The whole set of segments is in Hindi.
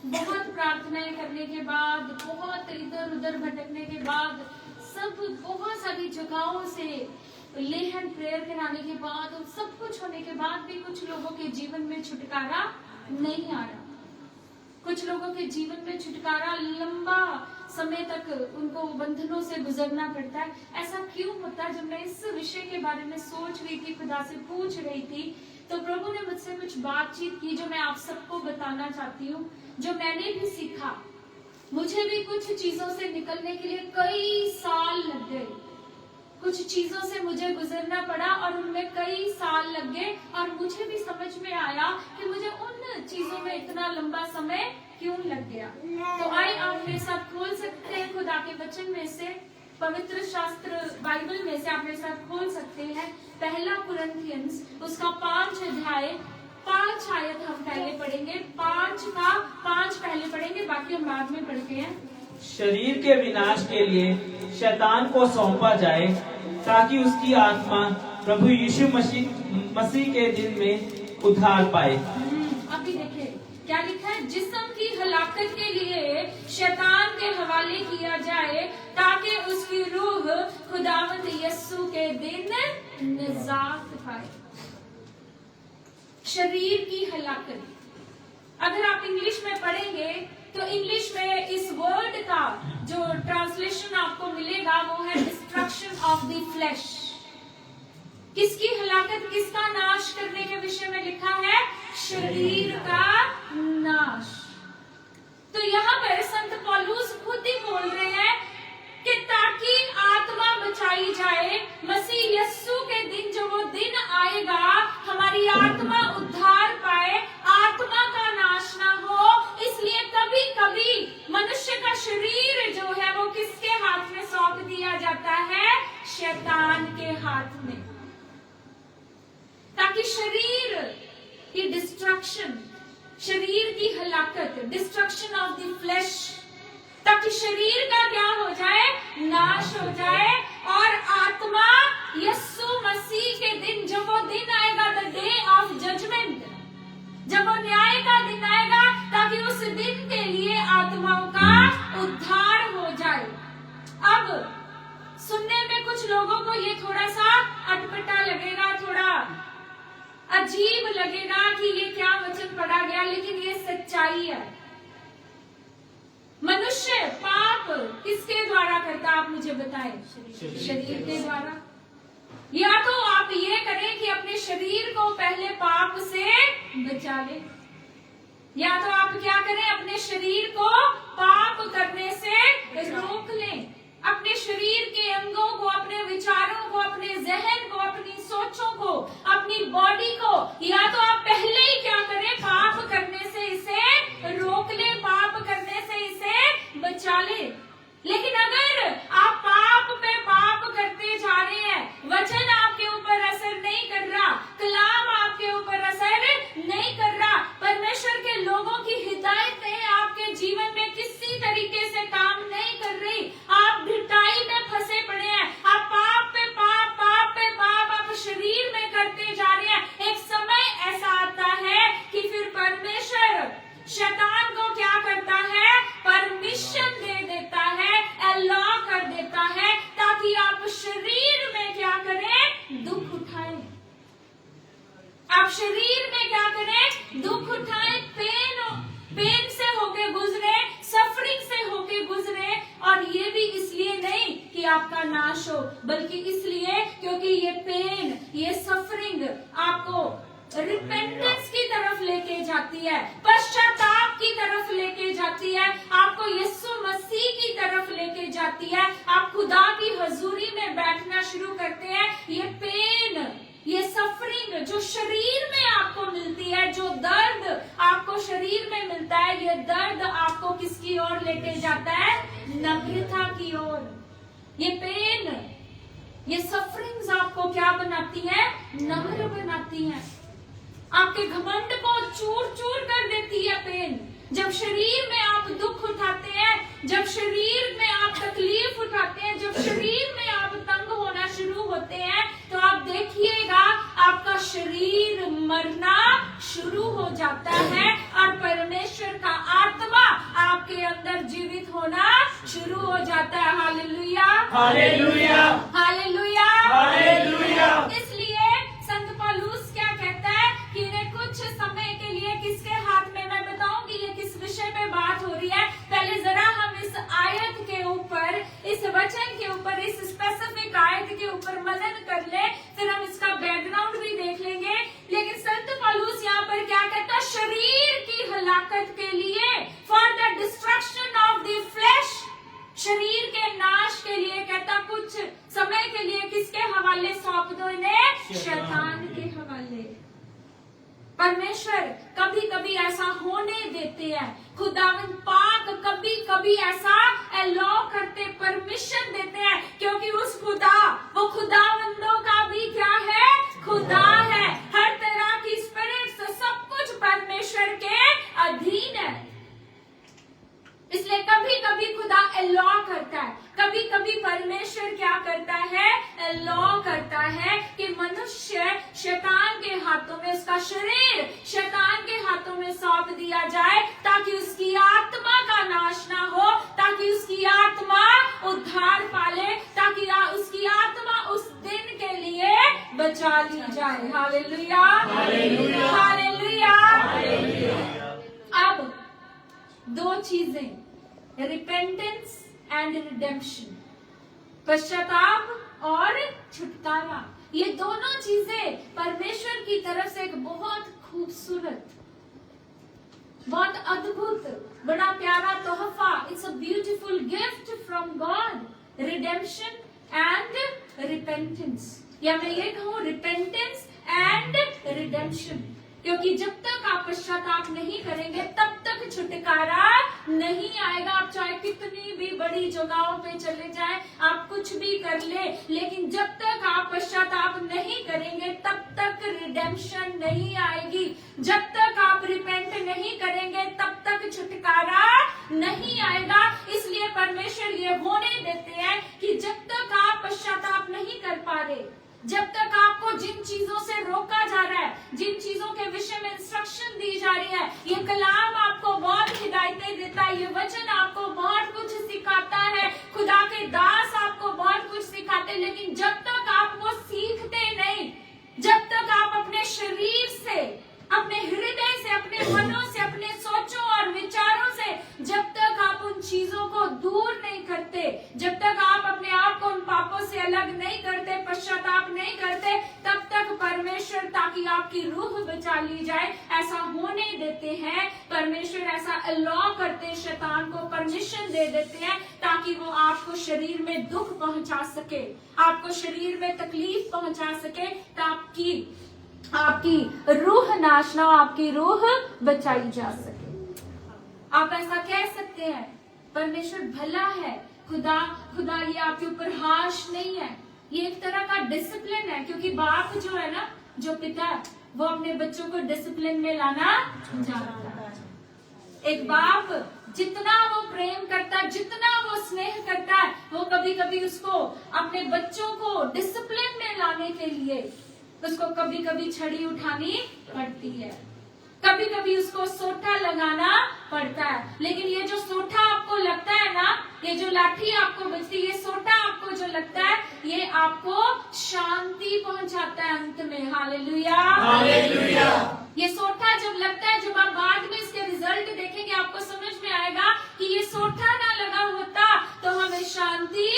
बहुत प्रार्थनाएं करने के बाद, बहुत इधर उधर भटकने के बाद, सब बहुत सारी जगहों से ले हैंड प्रेयर कराने के बाद और सब कुछ होने के बाद भी कुछ लोगों के जीवन में छुटकारा नहीं आ रहा। कुछ लोगों के जीवन में छुटकारा लंबा समय तक उनको बंधनों से गुजरना पड़ता है। ऐसा क्यों होता है? जब मैं इस विषय के बारे में सोच रही थी, खुदा से पूछ रही थी, तो प्रभु ने मुझसे कुछ बातचीत की जो मैं आप सबको बताना चाहती हूँ, जो मैंने भी सीखा। मुझे भी कुछ चीजों से निकलने के लिए कई साल लग गए, कुछ चीजों से मुझे गुजरना पड़ा और उनमें कई साल लग गए, और मुझे भी समझ में आया कि मुझे उन चीजों में इतना लंबा समय क्यों लग गया। तो आइए आप मेरे साथ खोल सकते हैं खुदा के वचन में से, पवित्र शास्त्र बाइबल में से आप मेरे साथ खोल सकते हैं। पहला कुरिन्थियंस उसका 5 अध्याय 5 आयत हम पहले पढ़ेंगे, 5 का 5 पहले पढ़ेंगे, बाकी हम बाद में पढ़ते हैं। शरीर के विनाश के लिए शैतान को सौंपा जाए ताकि उसकी आत्मा प्रभु यीशु मसीह के दिन में उद्धार पाए। अभी देखिए क्या लिखा है, जिस्म की हलाकत के लिए शैतान के हवाले किया जाए ताकि उसकी रूह खुदावंद यीशु के दिन निजात पाए। शरीर की हलाकत, अगर आप इंग्लिश में पढ़ेंगे तो इंग्लिश में इस वर्ड का जो ट्रांसलेशन आपको मिलेगा वो है डिस्ट्रक्शन ऑफ द फ्लैश। किसकी हलाकत, किसका नाश करने के विषय में लिखा है? शरीर का नाश। तो यहाँ पर संत पौलुस खुद ही बोल रहे हैं कि ताकि आत्मा बचाई जाए, मसीह यस्सु के दिन जो वो दिन आएगा, हमारी आत्मा उद्धार पाए, आत्मा का नाश ना हो, इसलिए कभी कभी मनुष्य का शरीर जो है वो किसके हाथ में सौंप दिया जाता है? शैतान के हाथ में, ताकि शरीर की डिस्ट्रक्शन, शरीर की हलाकत, डिस्ट्रक्शन ऑफ द फ्लैश, ताकि शरीर का क्या हो जाए? नाश हो जाए, और आत्मा यीशु मसीह के दिन, जब वो दिन आएगा, द डे ऑफ जजमेंट, जब वो न्याय का दिन आएगा, ताकि उस दिन के लिए आत्माओं का उद्धार हो जाए। अब सुनने में कुछ लोगों को ये थोड़ा सा अटपटा लगेगा, थोड़ा अजीब लगेगा कि ये क्या वचन पढ़ा गया, लेकिन ये सच्चाई है। मनुष्य पाप किसके द्वारा करता, आप मुझे बताएं? शरीर के द्वारा। या तो आप ये करें कि अपने शरीर को पहले पाप से बचा लें, या तो आप क्या करें, अपने शरीर को पाप करने से रोक लें। अपने शरीर के अंगों को, अपने विचारों को, अपने जहन को, अपनी सोचों को, अपनी बॉडी को, या तो आप पहले ही क्या करें, पाप करने से इसे रोक ले, पाप करने से इसे बचा ले। लेकिन अगर आप पाप पे पाप करते जा रहे हैं, वचन आपके ऊपर असर नहीं कर रहा, कलाम आपके ऊपर असर नहीं कर रहा, परमेश्वर के लोगों की हिदायतें आपके जीवन में किसी तरीके से काम नहीं कर रही, आप ढिठाई में फंसे पड़े हैं, आप पाप पे पाप, पाप पे पाप आप शरीर में करते जा रहे हैं, एक समय ऐसा आता है कि फिर परमेश्वर शैतान को क्या करता है? परमिशन दे देता है, अलाउ कर देता है, ताकि आप शरीर में क्या करें? दुख उठाएं। आप शरीर में क्या करें? दुख उठाएं, पेन से होके गुजरे, सफरिंग से होके गुजरे, और ये भी इसलिए नहीं कि आपका नाश हो, बल्कि इसलिए क्योंकि ये पेन, ये सफरिंग आपको रिपेंटेंस की तरफ लेके जाती है, पश्चाताप की तरफ लेके जाती है, आपको यीशु मसीह की तरफ लेके जाती है। आप खुदा की हजूरी में बैठना शुरू करते हैं। ये पेन, ये सफरिंग जो शरीर में आपको मिलती है, जो दर्द आपको शरीर में मिलता है, ये दर्द आपको किसकी ओर लेके जाता है? नम्रता की ओर। ये पेन, ये सफरिंग्स आपको क्या बनाती है? नम्र बनाती है। आपके घमंड को चूर चूर कर देती है पेन। जब शरीर में आप दुख उठाते हैं, जब शरीर में आप तकलीफ उठाते हैं, जब शरीर में आप तंग होना शुरू होते हैं, तो आप देखिएगा आपका शरीर मरना शुरू हो जाता है, और परमेश्वर हालेलुया, हालेलुया, हालेलुया। इसलिए संत पौलुस क्या कहता है कि इन्हें कुछ समय के लिए किसके हाथ में, मैं बताऊंगी ये किस विषय पे बात हो रही है। पहले जरा हम इस आयत के ऊपर, इस वचन के ऊपर, इस स्पेसिफिक आयत के ऊपर मनन कर ले, फिर हम इसका बैकग्राउंड भी देख लेंगे। लेकिन संत पौलुस यहाँ पर क्या कहता है, शरीर की हलाकत के लिए, for the destruction of the flash, शरीर के नाश के लिए कहता कुछ समय के लिए किसके हवाले सौंप दो इन्हें, शैतान के हवाले। परमेश्वर कभी कभी ऐसा होने देते हैं, खुदावंद पाक कभी कभी ऐसा अलाउ करते, परमिशन देते हैं, क्योंकि उस खुदा, वो खुदावंदों का भी क्या है, खुदा है। हर तरह की स्पिरिट, सब कुछ परमेश्वर के अधीन है। इसलिए कभी कभी खुदा अलाउ करता है, कभी कभी परमेश्वर क्या करता है, अलाउ करता है कि मनुष्य शैतान के हाथों में, उसका शरीर शैतान के हाथों में सौंप दिया जाए, ताकि उसकी आत्मा का नाश ना हो, ताकि उसकी आत्मा उद्धार पाले, ताकि उसकी आत्मा उस दिन के लिए बचा ली जाए। Hallelujah, hallelujah, hallelujah. अब दो चीजें, रिपेंटेंस एंड रिडेम्पशन, पश्चाताप और छुटकारा, ये दोनों चीजें परमेश्वर की तरफ से एक बहुत खूबसूरत, बहुत अद्भुत, बड़ा प्यारा तोहफा, it's a beautiful gift from God, redemption and repentance, या मैं ये कहूँ रिपेंटेंस एंड रिडेम्पशन, क्योंकि जब तक आप पश्चाताप नहीं करेंगे तब तक छुटकारा नहीं आएगा। आप चाहे कितनी भी बड़ी जगहों पे चले जाएं, आप कुछ भी कर ले, लेकिन जब तक आप पश्चाताप नहीं करेंगे तब तक रिडेम्पशन नहीं आएगी। जब तक आप रिपेंट नहीं करेंगे तब तक छुटकारा नहीं आएगा। इसलिए परमेश्वर ये होने देते हैं कि जब तक आप पश्चाताप नहीं कर पा रहे, जब तक आपको जिन चीजों से रोका जा रहा है, जिन चीजों के विषय में इंस्ट्रक्शन दी जा रही है, ये कलाम आपको बहुत हिदायतें देता है, ये वचन आपको बहुत कुछ सिखाता है, खुदा के दास आपको बहुत कुछ सिखाते, लेकिन जब तक आप वो सीखते नहीं, जब तक आप अपने शरीर से, अपने हृदय से, अपने मनों से, अपने सोचों और विचारों से, जब तक आप उन चीजों को दूर नहीं करते, जब तक आप अपने आप को उन पापों से अलग नहीं करते, पश्चाताप नहीं करते, तब तक परमेश्वर, ताकि आपकी रूह बचा ली जाए, ऐसा होने देते हैं। परमेश्वर ऐसा अलाउ करते, शैतान को परमिशन दे देते हैं, ताकि वो आपको शरीर में दुख पहुंचा सके, आपको शरीर में तकलीफ पहुंचा सके, ताकि आपकी रूह नाश ना हो, आपकी रूह बचाई जा सके। आप ऐसा कह सकते हैं, परमेश्वर भला है, खुदा ये आपके ऊपर हाश नहीं है, ये एक तरह का डिसिप्लिन है, क्योंकि बाप जो है ना, जो पिता है, वो अपने बच्चों को डिसिप्लिन में लाना जानता है। एक बाप जितना वो प्रेम करता है, जितना वो स्नेह करता है, वो कभी कभी उसको, अपने बच्चों को डिसिप्लिन में लाने के लिए उसको कभी कभी छड़ी उठानी पड़ती है, कभी कभी उसको सोटा लगाना पड़ता है। लेकिन ये जो सोटा आपको लगता है ना, ये जो लाठी आपको बचती है, ये सोटा आपको जो लगता है, ये आपको शांति पहुंचाता है अंत में। Hallelujah, hallelujah. ये सोटा जब लगता है, जब आप बाद में इसके रिजल्ट देखेंगे, आपको समझ में आएगा कि ये सोटा ना लगा होता तो हमें शांति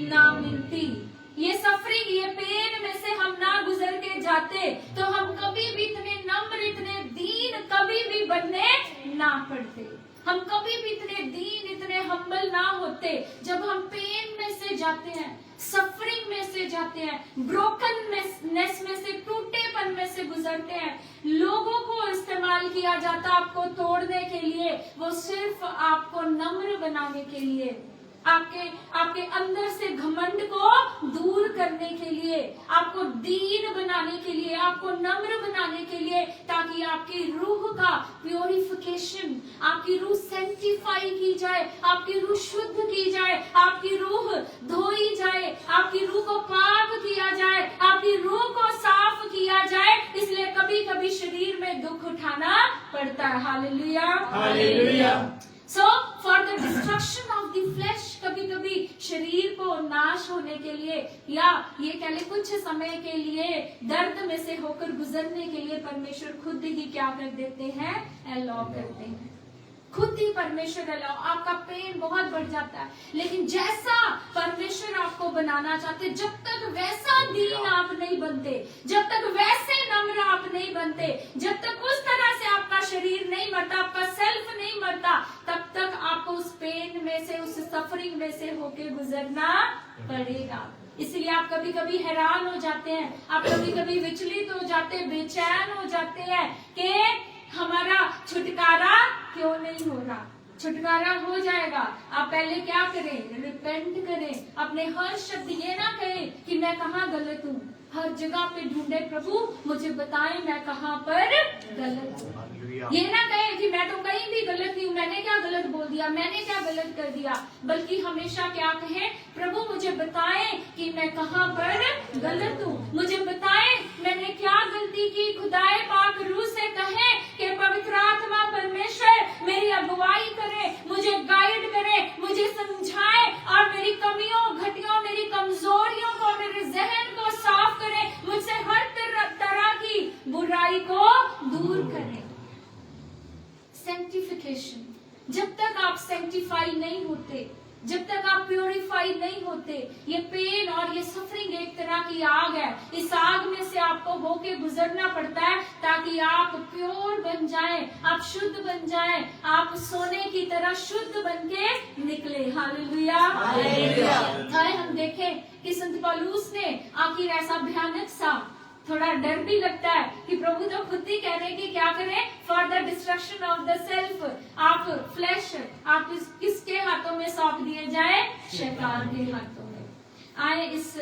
ना मिलती, ये सफरिंग, ये पेन में से हम ना गुजर के जाते, तो हम कभी भी इतने नम्र, इतने दीन कभी भी बनने ना पड़ते, हम कभी भी इतने दीन, इतने हम्बल ना होते। जब हम पेन में से जाते हैं, सफरिंग में से जाते हैं, ब्रोकननेस में से, टूटेपन में से गुजरते हैं, लोगों को इस्तेमाल किया जाता आपको तोड़ने के लिए, वो सिर्फ आपको नम्र बनाने के लिए, आपके अंदर से घमंड को दूर करने के लिए, आपको दीन बनाने के लिए, आपको नम्र बनाने के लिए, ताकि आपकी रूह का प्योरिफिकेशन, आपकी रूह सेंटिफाई की जाए, आपकी रूह शुद्ध की जाए, आपकी रूह धोई जाए, आपकी रूह को पाक किया जाए, आपकी रूह को साफ किया जाए। इसलिए कभी कभी शरीर में दुख उठाना पड़ता है। Hallelujah, hallelujah. So for the destruction of the flash, कभी कभी शरीर को नाश होने के लिए, या ये कह ले कुछ समय के लिए दर्द में से होकर गुजरने के लिए परमेश्वर खुद ही क्या कर देते हैं, अलाउ करते हैं। खुद ही परमेश्वर अलाउ, आपका पेन बहुत बढ़ जाता है, लेकिन जैसा परमेश्वर आपको बनाना चाहते, जब तक वैसा दीन आप नहीं बनते, जब तक वैसे नम्र आप नहीं बनते, जब तक उस तरह से आपका शरीर नहीं मरता, आपका सेल्फ नहीं मरता, तब तक आपको उस पेन में से, उस सफरिंग में से होके गुजरना पड़ेगा। इसलिए आप कभी कभी हैरान हो जाते हैं, आप कभी कभी विचलित हो जाते हैं, बेचैन हो जाते हैं कि हमारा छुटकारा क्यों नहीं हो रहा। छुटकारा हो जाएगा। आप पहले क्या करें, रिपेंट करें। अपने हर शब्द ये ना कहें कि मैं कहाँ गलत हूँ, हर जगह पे ढूंढे प्रभु मुझे बताएं मैं कहाँ पर गलत हूँ। ये ना कहें कि मैं तो कहीं भी गलत नहीं हूँ, मैंने क्या गलत बोल दिया, मैंने क्या गलत कर दिया, बल्कि हमेशा क्या कहें, प्रभु मुझे बताएं कि मैं कहाँ पर गलत हूँ, मुझे बताएं मैंने क्या गलती की। खुदाए पाक रूह से कहें कि पवित्र आत्मा परमेश्वर मेरी अगुवाई करे, मुझे गाइड करे, मुझे समझाए और मेरी कमियों घटियों, मेरी कमजोरियों को, मेरे जहन को साफ करे, मुझसे हर तरह की बुराई को दूर करे। सेंटिफिकेशन, जब तक आप सेंटिफाई नहीं होते, जब तक आप प्योरीफाई नहीं होते, ये पेन और ये सफरिंग एक तरह की आग है। इस आग में से आपको होके गुजरना पड़ता है ताकि आप प्योर बन जाएं, आप शुद्ध बन जाएं, आप सोने की तरह शुद्ध बन के निकले। हालेलुया। हम देखें कि संत पौलुस ने आखिर ऐसा भयानक सा, थोड़ा डर भी लगता है कि प्रभु तो खुद ही कह रहे हैं कि क्या करें, for the destruction of the self. आप फ्लैश आप किसके हाथों में सौंप दिए जाए, शैतान के हाथों में। आए इस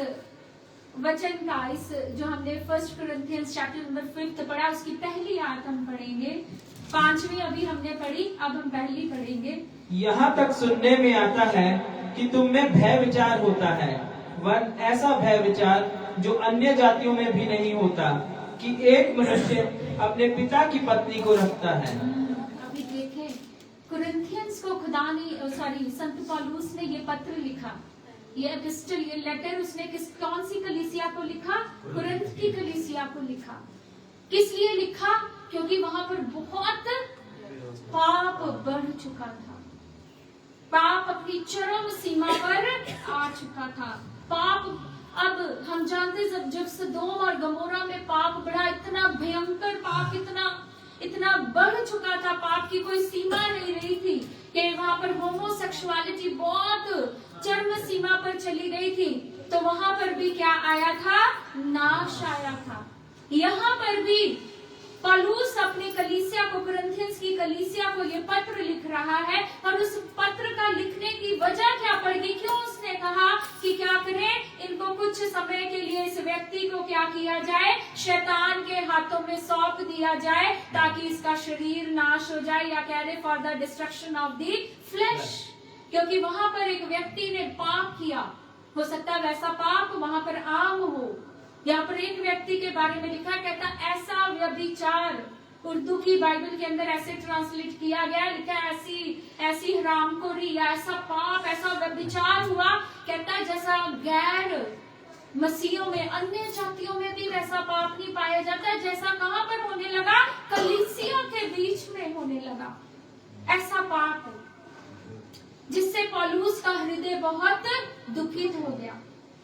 वचन का, इस जो हमने 1 कोरिन्थियंस चैप्टर नंबर 5 पढ़ा, उसकी पहली आयत हम पढ़ेंगे। 5वीं अभी हमने पढ़ी, अब हम पहली पढ़ेंगे। यहाँ तक सुनने में आता है कि तुम में भय विचार होता है, वन ऐसा भय विचार जो अन्य जातियों में भी नहीं होता, कि एक मनुष्य अपने पिता की पत्नी को रखता है। अभी देखें, कुरिन्थियंस को खुदा ने, संत पौलुस ने ये पत्र लिखा, ये एपिस्टल, ये लेटर उसने कौन सी कलीसिया को लिखा, कुरिन्थ की कलीसिया को लिखा। किस लिए लिखा, क्योंकि वहां पर बहुत पाप बढ़ चुका था, पाप अपनी चरम सीमा पर आ चुका था। पाप, अब हम जानते जब सदोम और गमोरा में पाप बढ़ा, इतना भयंकर पाप, इतना बढ़ चुका था, पाप की कोई सीमा नहीं रही थी, कि वहां पर होमोसेक्सुअलिटी बहुत चरम सीमा पर चली गई थी। तो वहां पर भी क्या आया था, नाश आया था। यहाँ पर भी पौलुस अपने कलीसिया को, कुरिन्थियंस की कलीसिया को ये पत्र लिख रहा है, और उस पत्र का लिखने की वजह क्या पड़ेगी, क्यों उसने कहा कि क्या करें, इनको कुछ समय के लिए इस व्यक्ति को क्या किया जाए, शैतान के हाथों में सौंप दिया जाए, ताकि इसका शरीर नाश हो जाए, या कह रहे for the destruction of the flash. क्योंकि वहां पर एक व्यक्ति ने पाप किया, हो सकता है वैसा पाप वहां पर आम हो। यहाँ पर एक व्यक्ति के बारे में लिखा, कहता ऐसा व्यभिचार, उर्दू की बाइबल के अंदर ऐसे ट्रांसलेट किया गया, लिखा ऐसी हरामखोरी या ऐसा पाप, ऐसा व्यभिचार हुआ, कहता है जैसा गैर मसीहों में, अन्य जातियों में भी वैसा पाप नहीं पाया जाता, जैसा कहाँ पर होने लगा, कलीसिया के बीच में होने लगा। ऐसा पाप जिससे पौलुस का हृदय बहुत दुखित हो गया,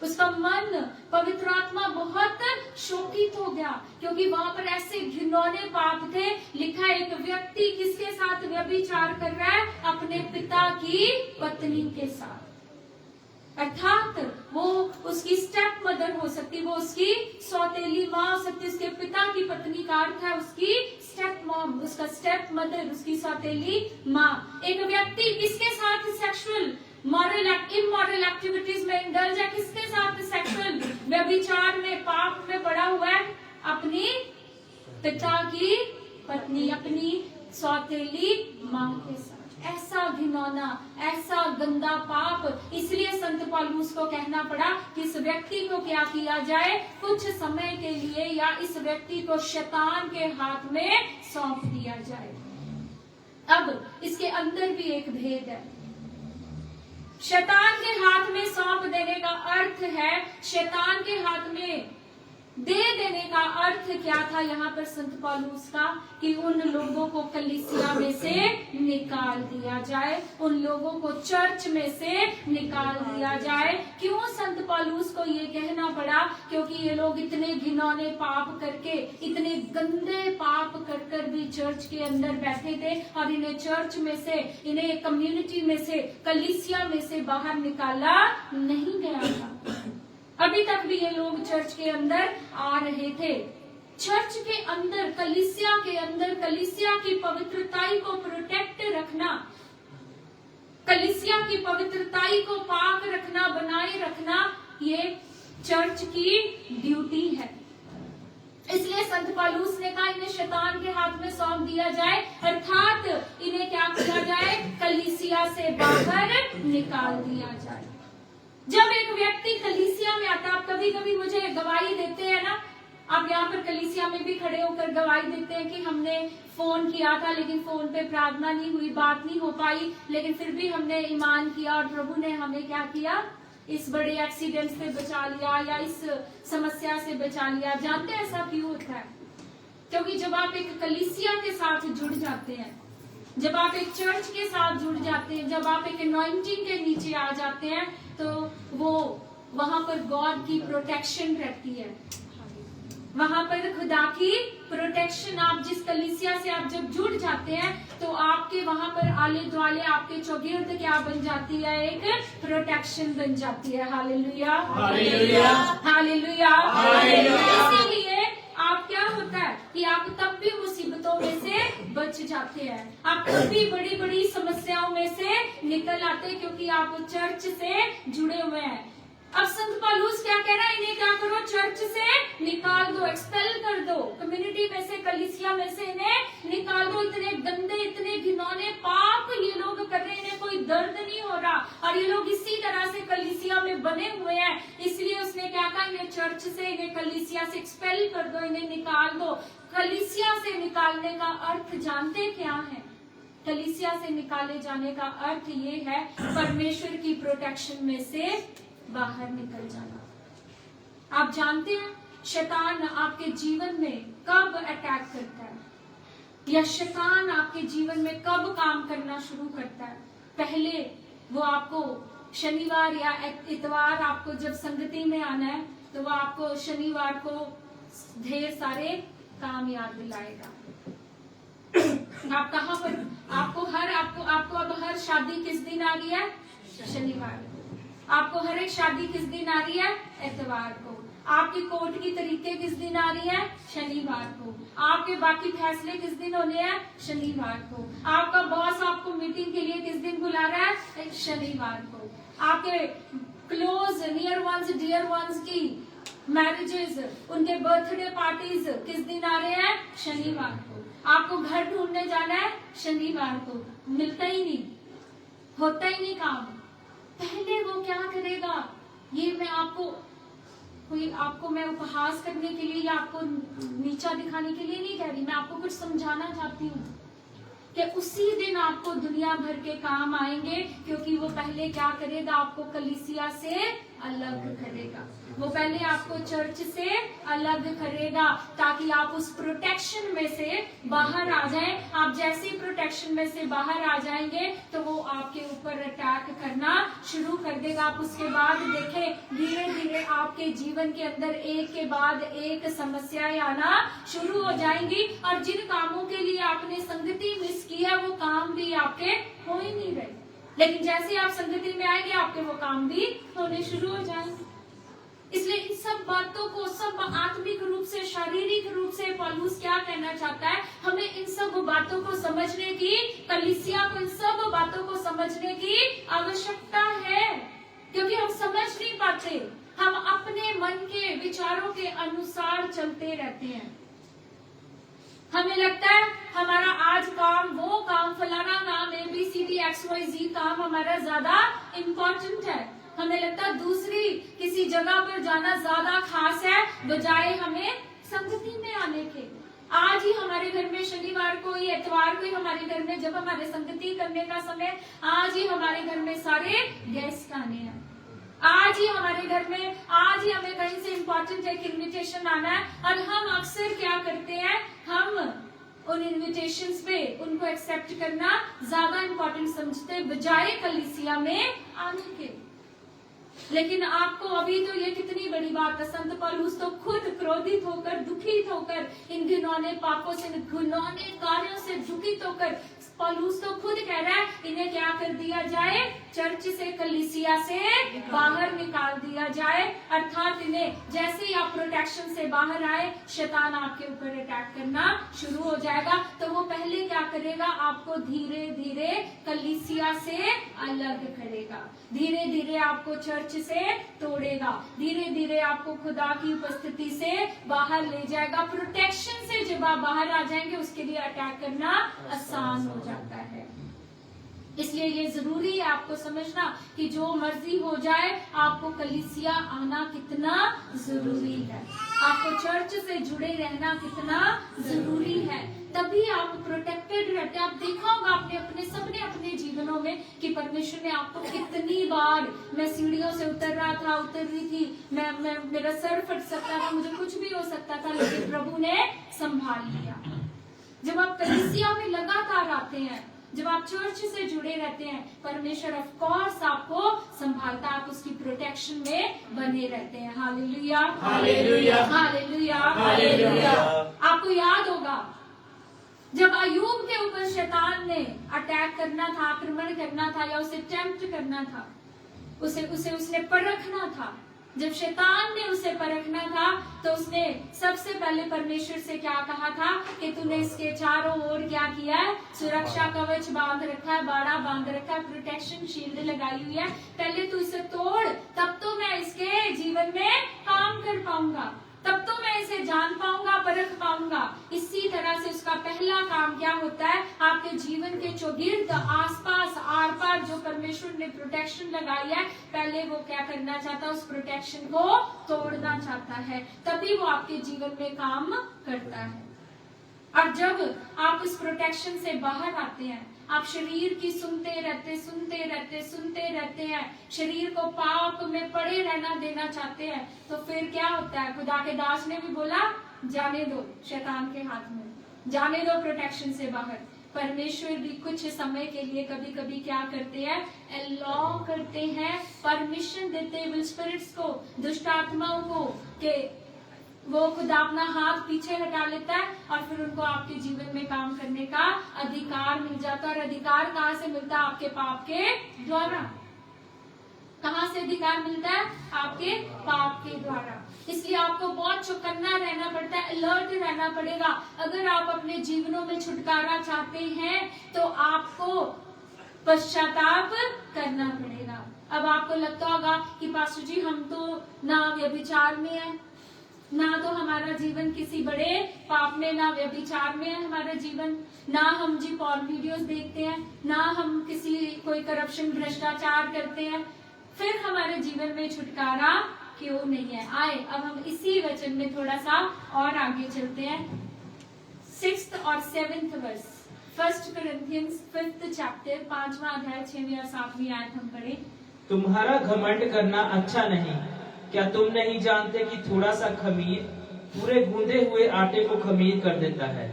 उसका मन, पवित्र आत्मा बहुत शोकित हो गया, क्योंकि वहां पर ऐसे घिनौने पाप थे। लिखा एक व्यक्ति किसके साथ व्यभिचार कर रहा है, अपने पिता की पत्नी के साथ, अर्थात वो उसकी स्टेप मदर हो सकती, वो उसकी सौतेली माँ हो सकती, उसके पिता की पत्नी का अर्थ है उसकी स्टेप मॉम, उसका स्टेप मदर, उसकी सौतेली माँ। एक व्यक्ति किसके साथ सेक्सुअल इमोरल एक्टिविटीज में इंडल्ज है, किसके साथ सेक्सुअल व्यभिचार में, पाप में पड़ा हुआ है, अपनी पिता की पत्नी, अपनी सौतेली माँ के साथ। ऐसा घिनौना, ऐसा गंदा पाप, इसलिए संत पौलुस को कहना पड़ा कि इस व्यक्ति को क्या किया जाए, कुछ समय के लिए, या इस व्यक्ति को शैतान के हाथ में सौंप दिया जाए। अब इसके अंदर भी एक भेद है। शैतान के हाथ में सौंप देने का अर्थ है, शैतान के हाथ में दे देने का अर्थ क्या था यहाँ पर संत पौलुस का, कि उन लोगों को कलीसिया में से निकाल दिया जाए, उन लोगों को चर्च में से निकाल दिया जाए। क्यों संत पौलुस को ये कहना पड़ा? क्योंकि ये लोग इतने घिनौने पाप करके, इतने गंदे पाप कर कर भी चर्च के अंदर बैठे थे, और इन्हें चर्च में से, इन्हें कम्युनिटी में से, कलीसिया में से बाहर निकाला नहीं गया था। अभी तक भी ये लोग चर्च के अंदर आ रहे थे। चर्च के अंदर, कलीसिया के अंदर, कलीसिया की पवित्रताई को प्रोटेक्ट रखना, कलीसिया की पवित्रताई को पाक रखना, बनाए रखना, ये चर्च की ड्यूटी है। इसलिए संत पौलुस ने कहा इन्हें शैतान के हाथ में सौंप दिया जाए, अर्थात इन्हें क्या किया जाए? कलीसिया से बाहर निकाल दिया जाए। जब एक व्यक्ति कलीसिया में आता है, आप कभी कभी मुझे गवाही देते हैं ना, आप यहाँ पर कलीसिया में भी खड़े होकर गवाही देते हैं कि हमने फोन किया था लेकिन फोन पे प्रार्थना नहीं हुई, बात नहीं हो पाई, लेकिन फिर भी हमने ईमान किया और प्रभु ने हमें क्या किया? इस बड़े एक्सीडेंट से बचा लिया या इस समस्या से बचा लिया। जानते हैं ऐसा क्यों होता है? क्योंकि जब आप एक कलीसिया के साथ जुड़ जाते हैं, जब आप एक चर्च के साथ जुड़ जाते हैं, जब आप एक अनॉइंटिंग के नीचे आ जाते हैं, तो वो वहां पर गॉड की प्रोटेक्शन रहती है, वहां पर खुदा की प्रोटेक्शन। आप जिस कलीसिया से आप जब जुड़ जाते हैं तो आपके वहां पर आले दुआले, आपके चौगिर्द क्या बन जाती है? एक प्रोटेक्शन बन जाती है। Hallelujah, hallelujah, hallelujah, hallelujah. इसीलिए आप क्या होता है कि आप तब भी मुसीबतों में से बच जाते हैं, आप तब भी बड़ी बड़ी समस्याओं में से निकल आते हैं, क्योंकि आप चर्च से जुड़े हुए हैं। अब संत पौलुस क्या कह रहा है? इन्हें क्या करो? चर्च से निकाल दो, एक्सपेल कर दो, कम्युनिटी में से, कलीसिया में से इन्हें निकाल दो। इतने गंदे, इतने घिनौने पाप ये लोग कर रहे हैं, इन्हें कोई दर्द नहीं हो रहा, और ये लोग इसी तरह से कलीसिया में बने हुए हैं। इसलिए उसने क्या कहा? इन्हें चर्च से, इन्हें कलीसिया से एक्सपेल कर दो, इन्हें निकाल दो। कलीसिया से निकालने का अर्थ जानते क्या है? कलीसिया से निकाले जाने का अर्थ ये है परमेश्वर की प्रोटेक्शन में से बाहर निकल जाना। आप जानते हैं शैतान आपके जीवन में कब अटैक करता है, या शैतान आपके जीवन में कब काम करना शुरू करता है? पहले वो आपको शनिवार या इतवार, आपको जब संगति में आना है तो वो आपको शनिवार को ढेर सारे काम याद दिलाएगा। आप कहाँ पर, आपको अब हर शादी किस दिन आ रही है? शनिवार। आपको हर एक शादी किस दिन आ रही है? इतवार को। आपकी कोर्ट की तरीके किस दिन आ रही है? शनिवार को। आपके बाकी फैसले किस दिन होने हैं? शनिवार को। आपका बॉस आपको मीटिंग के लिए किस दिन बुला रहा है? शनिवार को। आपके close, near ones, dear ones की मैरिजेस, उनके बर्थडे पार्टीज किस दिन आ रहे हैं? शनिवार को। आपको घर ढूंढने जाना है? शनिवार को। मिलता ही नहीं, होता ही नहीं काम। पहले वो क्या करेगा? ये मैं आपको मैं उपहास करने के लिए या आपको नीचा दिखाने के लिए नहीं कह रही, मैं आपको कुछ समझाना चाहती हूँ कि उसी दिन आपको दुनिया भर के काम आएंगे, क्योंकि वो पहले क्या करेगा? आपको कलीसिया से अलग करेगा। वो पहले आपको चर्च से अलग करेगा ताकि आप उस प्रोटेक्शन में से बाहर आ जाएं। आप जैसे ही प्रोटेक्शन में से बाहर आ जाएंगे तो वो आपके ऊपर अटैक करना शुरू कर देगा। आप उसके बाद देखें धीरे धीरे आपके जीवन के अंदर एक के बाद एक समस्याएं आना शुरू हो जाएंगी, और जिन कामों के लिए आपने संगति मिस की है वो काम भी आपके हो ही नहीं रहे, लेकिन जैसे ही आप संगति में आएंगे आपके वो काम भी होने शुरू हो जाएंगे। इसलिए इन सब बातों को, सब आत्मिक रूप से, शारीरिक रूप से पौलुस क्या कहना चाहता है? हमें इन सब बातों को समझने की, कलीसिया को इन सब बातों को समझने की आवश्यकता है, क्योंकि हम समझ नहीं पाते, हम अपने मन के विचारों के अनुसार चलते रहते हैं। हमें लगता है हमारा आज काम, वो काम, फलाना काम, ABCD XYZ काम हमारा ज्यादा इम्पोर्टेंट है। हमें लगता है दूसरी किसी जगह पर जाना ज्यादा खास है बजाय हमें संगति में आने के। आज ही हमारे घर में शनिवार को या इतवार को ही हमारे घर में जब हमारे संगति करने का समय, आज ही हमारे घर में सारे गेस्ट आने हैं। आज ही हमारे घर में, आज ही हमें कहीं से इम्पोर्टेंट एक इन्विटेशन आना है, और हम अक्सर क्या करते हैं, हम उन इन्विटेशंस पे उनको एक्सेप्ट करना ज्यादा इम्पोर्टेंट समझते बजाय कलीसिया में आने के। लेकिन आपको अभी तो ये कितनी बड़ी बात है, संत पौलुस तो खुद क्रोधित होकर, दुखित होकर, इन घिनौने पापों से, घिनौने कार्यों से दुखित होकर पौलुस तो खुद कह रहा है इन्हें क्या कर दिया जाए, चर्च से, कलीसिया से बाहर निकाल दिया जाए। अर्थात इन्हें जैसे ही आप प्रोटेक्शन से बाहर आए, शैतान आपके ऊपर अटैक करना शुरू हो जाएगा। तो वो पहले क्या करेगा, आपको धीरे धीरे कलीसिया से अलग करेगा, धीरे धीरे आपको चर्च से तोड़ेगा, धीरे धीरे आपको खुदा की उपस्थिति से बाहर ले जाएगा। प्रोटेक्शन से जब आप बाहर आ जाएंगे, उसके लिए अटैक करना आसान हो जाता है। इसलिए ये जरूरी है आपको समझना कि जो मर्जी हो जाए, आपको कलीसिया आना कितना जरूरी है, आपको चर्च से जुड़े रहना कितना जरूरी है। तभी आप प्रोटेक्टेड रहते हैं। आप देखा होगा आपने सबने अपने जीवनों में कि परमेश्वर ने आपको कितनी बार, मैं सीढ़ियों से उतर रहा था, उतर रही थी, मैं मेरा सर फट सकता था, मुझे कुछ भी हो सकता था, लेकिन प्रभु ने संभाल लिया। जब आप कलीसिया में लगातार आते हैं, जब आप चर्च से जुड़े रहते हैं, परमेश्वर ऑफ कोर्स आपको संभालता, आप उसकी प्रोटेक्शन में बने रहते हैं। Hallelujah, hallelujah, hallelujah, hallelujah. आपको याद होगा जब अय्यूब के ऊपर शैतान ने अटैक करना था, आक्रमण करना था, या उसे टेम्प्ट करना था, उसने परखना था। जब शैतान ने उसे परखना था, तो उसने सबसे पहले परमेश्वर से क्या कहा था कि तूने इसके चारों ओर क्या किया है, सुरक्षा कवच बांध रखा है, बाड़ा बांध रखा है, प्रोटेक्शन शील्ड लगाई हुई है, पहले तू इसे तोड़, तब तो मैं इसके जीवन में काम कर पाऊंगा, तब तो मैं इसे जान पाऊंगा, परख पाऊंगा। इसी तरह से उसका पहला काम क्या होता है, आपके जीवन के चौगिर्द, आसपास, आर पार जो परमेश्वर ने प्रोटेक्शन लगाई है, पहले वो क्या करना चाहता है, उस प्रोटेक्शन को तोड़ना चाहता है, तभी वो आपके जीवन में काम करता है। और जब आप इस प्रोटेक्शन से बाहर आते हैं, आप शरीर की सुनते रहते हैं, शरीर को पाप में पड़े रहना देना चाहते हैं, तो फिर क्या होता है, खुदा के दास ने भी बोला जाने दो शैतान के हाथ में, जाने दो प्रोटेक्शन से बाहर। परमेश्वर भी कुछ समय के लिए कभी कभी क्या करते हैं, अलाउ करते हैं, परमिशन देते हैं स्पिरिट्स को, दुष्ट आत्माओं को, के वो खुदा अपना हाथ पीछे हटा लेता है, और फिर उनको आपके जीवन में काम करने का अधिकार मिल जाता है। और अधिकार कहाँ से मिलता है, आपके पाप के द्वारा। कहाँ से अधिकार मिलता है, आपके पाप के द्वारा। इसलिए आपको बहुत चौकन्ना रहना पड़ता है, अलर्ट रहना पड़ेगा। अगर आप अपने जीवनों में छुटकारा चाहते हैं, तो आपको पश्चाताप करना पड़ेगा। अब आपको लगता होगा कि पास्टर जी हम तो ना व्यभिचार में है, ना तो हमारा जीवन किसी बड़े पाप में, ना व्यभिचार में है हमारा जीवन, ना हम जी पॉर्न वीडियोस देखते हैं, ना हम कोई करप्शन, भ्रष्टाचार करते हैं, फिर हमारे जीवन में छुटकारा क्यों नहीं है। आए अब हम इसी वचन में थोड़ा सा और आगे चलते हैं। 6th और 7th verse, 1 Corinthians 5th chapter, 5वां अध्याय, 6वीं और 7वीं आयत हम पढ़े। तुम्हारा घमंड करना अच्छा नहीं, क्या तुम नहीं जानते कि थोड़ा सा खमीर पूरे गूंदे हुए आटे को खमीर कर देता है।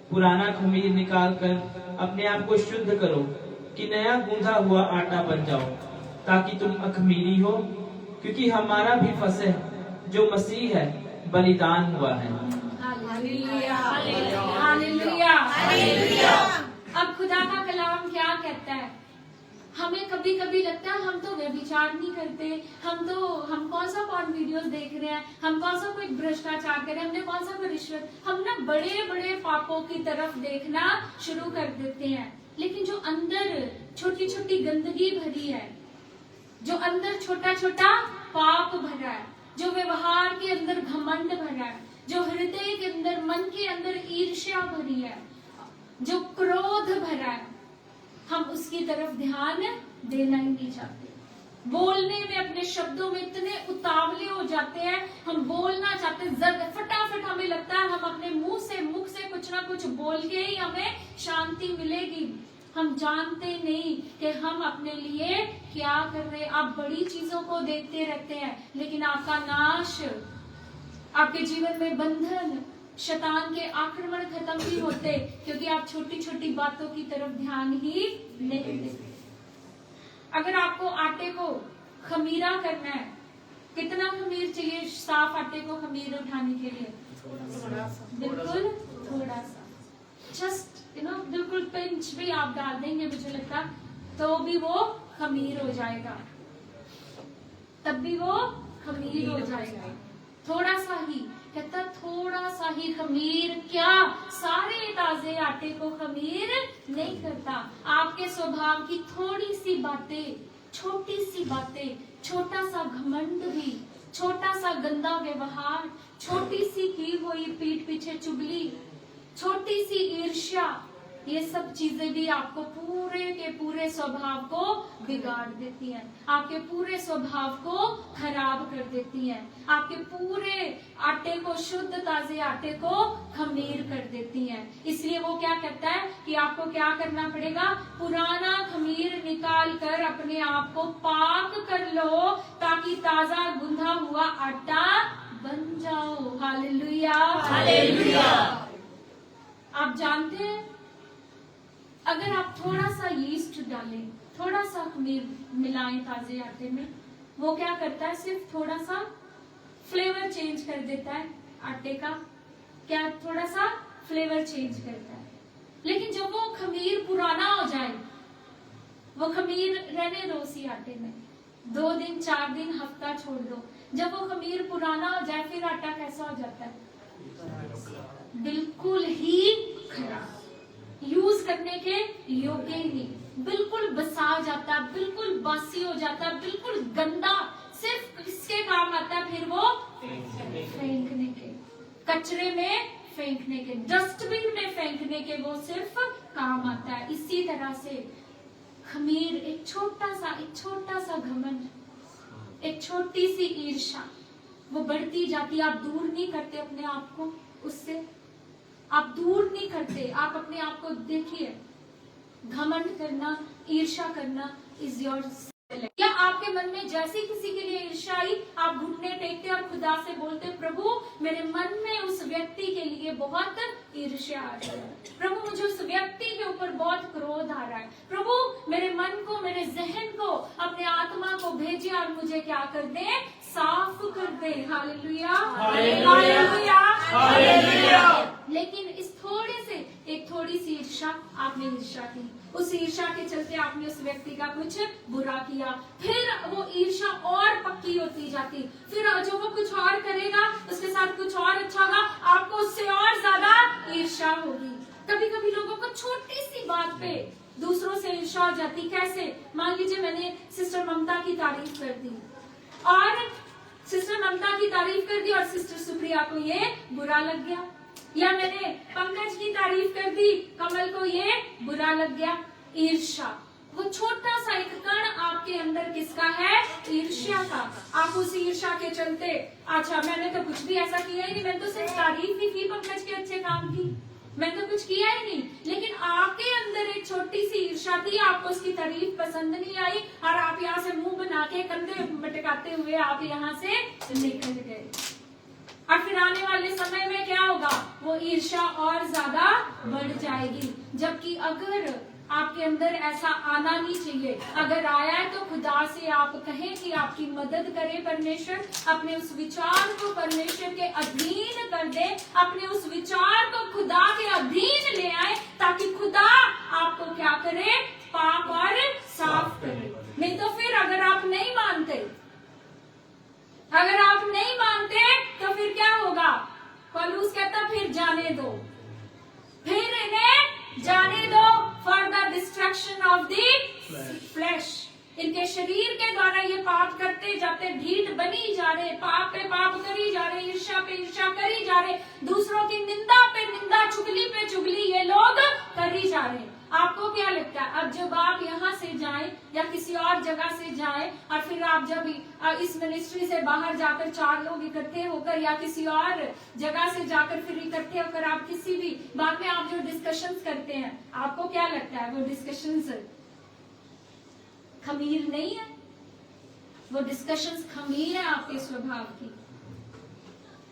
पुराना खमीर निकाल कर अपने आप को शुद्ध करो कि नया गूंधा हुआ आटा बन जाओ, ताकि तुम अखमीरी हो, क्योंकि हमारा भी फसह जो मसीह है बलिदान हुआ है। Hallelujah, hallelujah, hallelujah. अब खुदा का कलाम क्या कहता है, हमें कभी कभी लगता है हम तो व्यभिचार नहीं करते, हम कौन सा पॉर्न वीडियोस देख रहे हैं, हम कौन सा कोई भ्रष्टाचार कर रहे हैं, हमने कौन सा कोई रिश्वत, हम ना बड़े बड़े पापों की तरफ देखना शुरू कर देते हैं। लेकिन जो अंदर छोटी छोटी गंदगी भरी है, जो अंदर छोटा छोटा पाप भरा है, जो व्यवहार के अंदर घमंड भरा है, जो हृदय के अंदर, मन के अंदर ईर्ष्या भरी है, जो क्रोध भरा है, हम उसकी तरफ ध्यान देना ही नहीं चाहते। बोलने में, अपने शब्दों में इतने उतावले हो जाते हैं, हम बोलना चाहते हैं फटाफट, हमें लगता है हम अपने मुख से कुछ ना कुछ बोल के ही हमें शांति मिलेगी। हम जानते नहीं कि हम अपने लिए क्या कर रहे हैं। आप बड़ी चीजों को देखते रहते हैं, लेकिन आपका नाश, आपके जीवन में बंधन, शैतान के आक्रमण खत्म नहीं होते, क्योंकि आप छोटी छोटी बातों की तरफ ध्यान ही नहीं देते। अगर आपको आटे को खमीरा करना है, कितना खमीर चाहिए साफ आटे को खमीर उठाने के लिए? बिल्कुल थोड़ा सा, जस्ट बिल्कुल पिंच भी आप डाल देंगे, मुझे लगता तो भी वो खमीर हो जाएगा, तब भी वो खमीर हो जाएगा। थोड़ा सा ही, कहता थोड़ा सा ही खमीर क्या सारे ताजे आटे को खमीर नहीं करता। आपके स्वभाव की थोड़ी सी बातें, छोटी सी बातें, छोटा सा घमंड भी, छोटा सा गंदा व्यवहार, छोटी सी की हुई पीठ पीछे चुगली, छोटी सी ईर्ष्या, ये सब चीजें भी आपको पूरे के पूरे स्वभाव को बिगाड़ देती हैं, आपके पूरे स्वभाव को खराब कर देती हैं, आपके पूरे आटे को, शुद्ध ताजे आटे को खमीर कर देती हैं। इसलिए वो क्या कहता है कि आपको क्या करना पड़ेगा? पुराना खमीर निकाल कर अपने आप को पाक कर लो, ताकि ताजा गुंधा हुआ आटा बन जाओ। Hallelujah, hallelujah. आप जानते हैं, अगर आप थोड़ा सा यीस्ट डालें, थोड़ा सा खमीर मिलाएं ताजे आटे में, वो क्या करता है? सिर्फ थोड़ा सा फ्लेवर चेंज कर देता है आटे का, क्या थोड़ा सा फ्लेवर चेंज करता है। लेकिन जब वो खमीर पुराना हो जाए, वो खमीर रहने दो उसी आटे में, 2 दिन 4 दिन हफ्ता छोड़ दो, जब वो खमीर पुराना हो जाए, फिर आटा कैसा हो जाता है? बिल्कुल ही खराब, यूज करने के योग्य ही नहीं, बिल्कुल बसा जाता, बिल्कुल बासी हो जाता, बिल्कुल गंदा, सिर्फ किसके काम आता है फिर वो? फेंकने के, कचरे में फेंकने के, डस्टबिन में फेंकने के वो सिर्फ काम आता है। इसी तरह से खमीर, एक छोटा सा घमंड, एक छोटी सी ईर्ष्या, वो बढ़ती जाती है। आप दूर नहीं करते अपने आप को उससे, आप दूर नहीं करते। आप अपने आप को देखिए, घमंड करना, ईर्ष्या करना इज योर। या आपके मन में जैसे किसी के लिए ईर्ष्या आई, आप घुटने टेकते और खुदा से बोलते, प्रभु मेरे मन में उस व्यक्ति के लिए बहुत ईर्ष्या आ रही है, प्रभु मुझे उस व्यक्ति के ऊपर बहुत क्रोध आ रहा है, प्रभु मेरे मन को, मेरे जहन को, अपने आत्मा को भेजे और मुझे क्या कर दे? साफ कर दे। Hallelujah, hallelujah, hallelujah. लेकिन इस एक थोड़ी सी ईर्ष्या, आपने ईर्ष्या की, उस ईर्ष्या के चलते आपने उस व्यक्ति का कुछ बुरा किया, फिर वो ईर्ष्या और पक्की होती जाती, फिर जो वो कुछ और करेगा उसके साथ कुछ और अच्छा होगा, आपको उससे और ज्यादा ईर्ष्या होगी। कभी कभी लोगों को छोटी सी बात पे दूसरों से ईर्ष्या हो जाती। कैसे? मान लीजिए मैंने सिस्टर ममता की तारीफ कर दी, और सिस्टर ममता की तारीफ कर दी और सिस्टर सुप्रिया को ये बुरा लग गया, या मैंने पंकज की तारीफ कर दी, कमल को ये बुरा लग गया। ईर्ष्या, वो छोटा सा एक कण आपके अंदर किसका है? ईर्ष्या का। आप उस ईर्ष्या के चलते, अच्छा मैंने तो कुछ भी ऐसा किया ही नहीं, मैंने तो सिर्फ तारीफ ही की पंकज के अच्छे काम की, मैंने तो कुछ किया ही नहीं, लेकिन आपके अंदर एक छोटी सी ईर्ष्या थी, आपको उसकी तारीफ पसंद नहीं आई और आप यहाँ से मुंह बना के कंधे मटकाते हुए आप यहाँ से निकल गए। और फिर आने वाले समय में क्या होगा? वो ईर्ष्या और ज्यादा बढ़ जाएगी। जबकि अगर आपके अंदर ऐसा आना नहीं चाहिए, अगर आया है तो खुदा से आप कहें कि आपकी मदद करे परमेश्वर, अपने उस विचार को परमेश्वर के अधीन कर दे, अपने उस विचार को खुदा के अधीन ले आए, ताकि खुदा आपको क्या करे? पाक और साफ करे। नहीं तो फिर अगर आप नहीं मानते, तो फिर क्या होगा? पौलुस कहता फिर जाने दो, फिर इन्हें जाने दो, for the destruction of the flash. इनके शरीर के द्वारा ये पाप करते जाते, ढीठ बनी जा रहे, पाप पे पाप करी जा रहे, ईर्ष्या पे ईर्ष्या करी जा रहे, दूसरों की निंदा पे निंदा, चुगली पे चुगली ये लोग करी जा रहे। आपको क्या लगता है, अब जब आप यहाँ से जाएं या किसी और जगह से जाएं और फिर आप जब इस मिनिस्ट्री से बाहर जाकर 4 लोग इकट्ठे होकर या किसी और जगह से जाकर फिर इकट्ठे होकर आप किसी भी बात में आप जो डिस्कशंस करते हैं, आपको क्या लगता है वो डिस्कशंस खमीर नहीं है? वो डिस्कशंस खमीर है आपके स्वभाव की।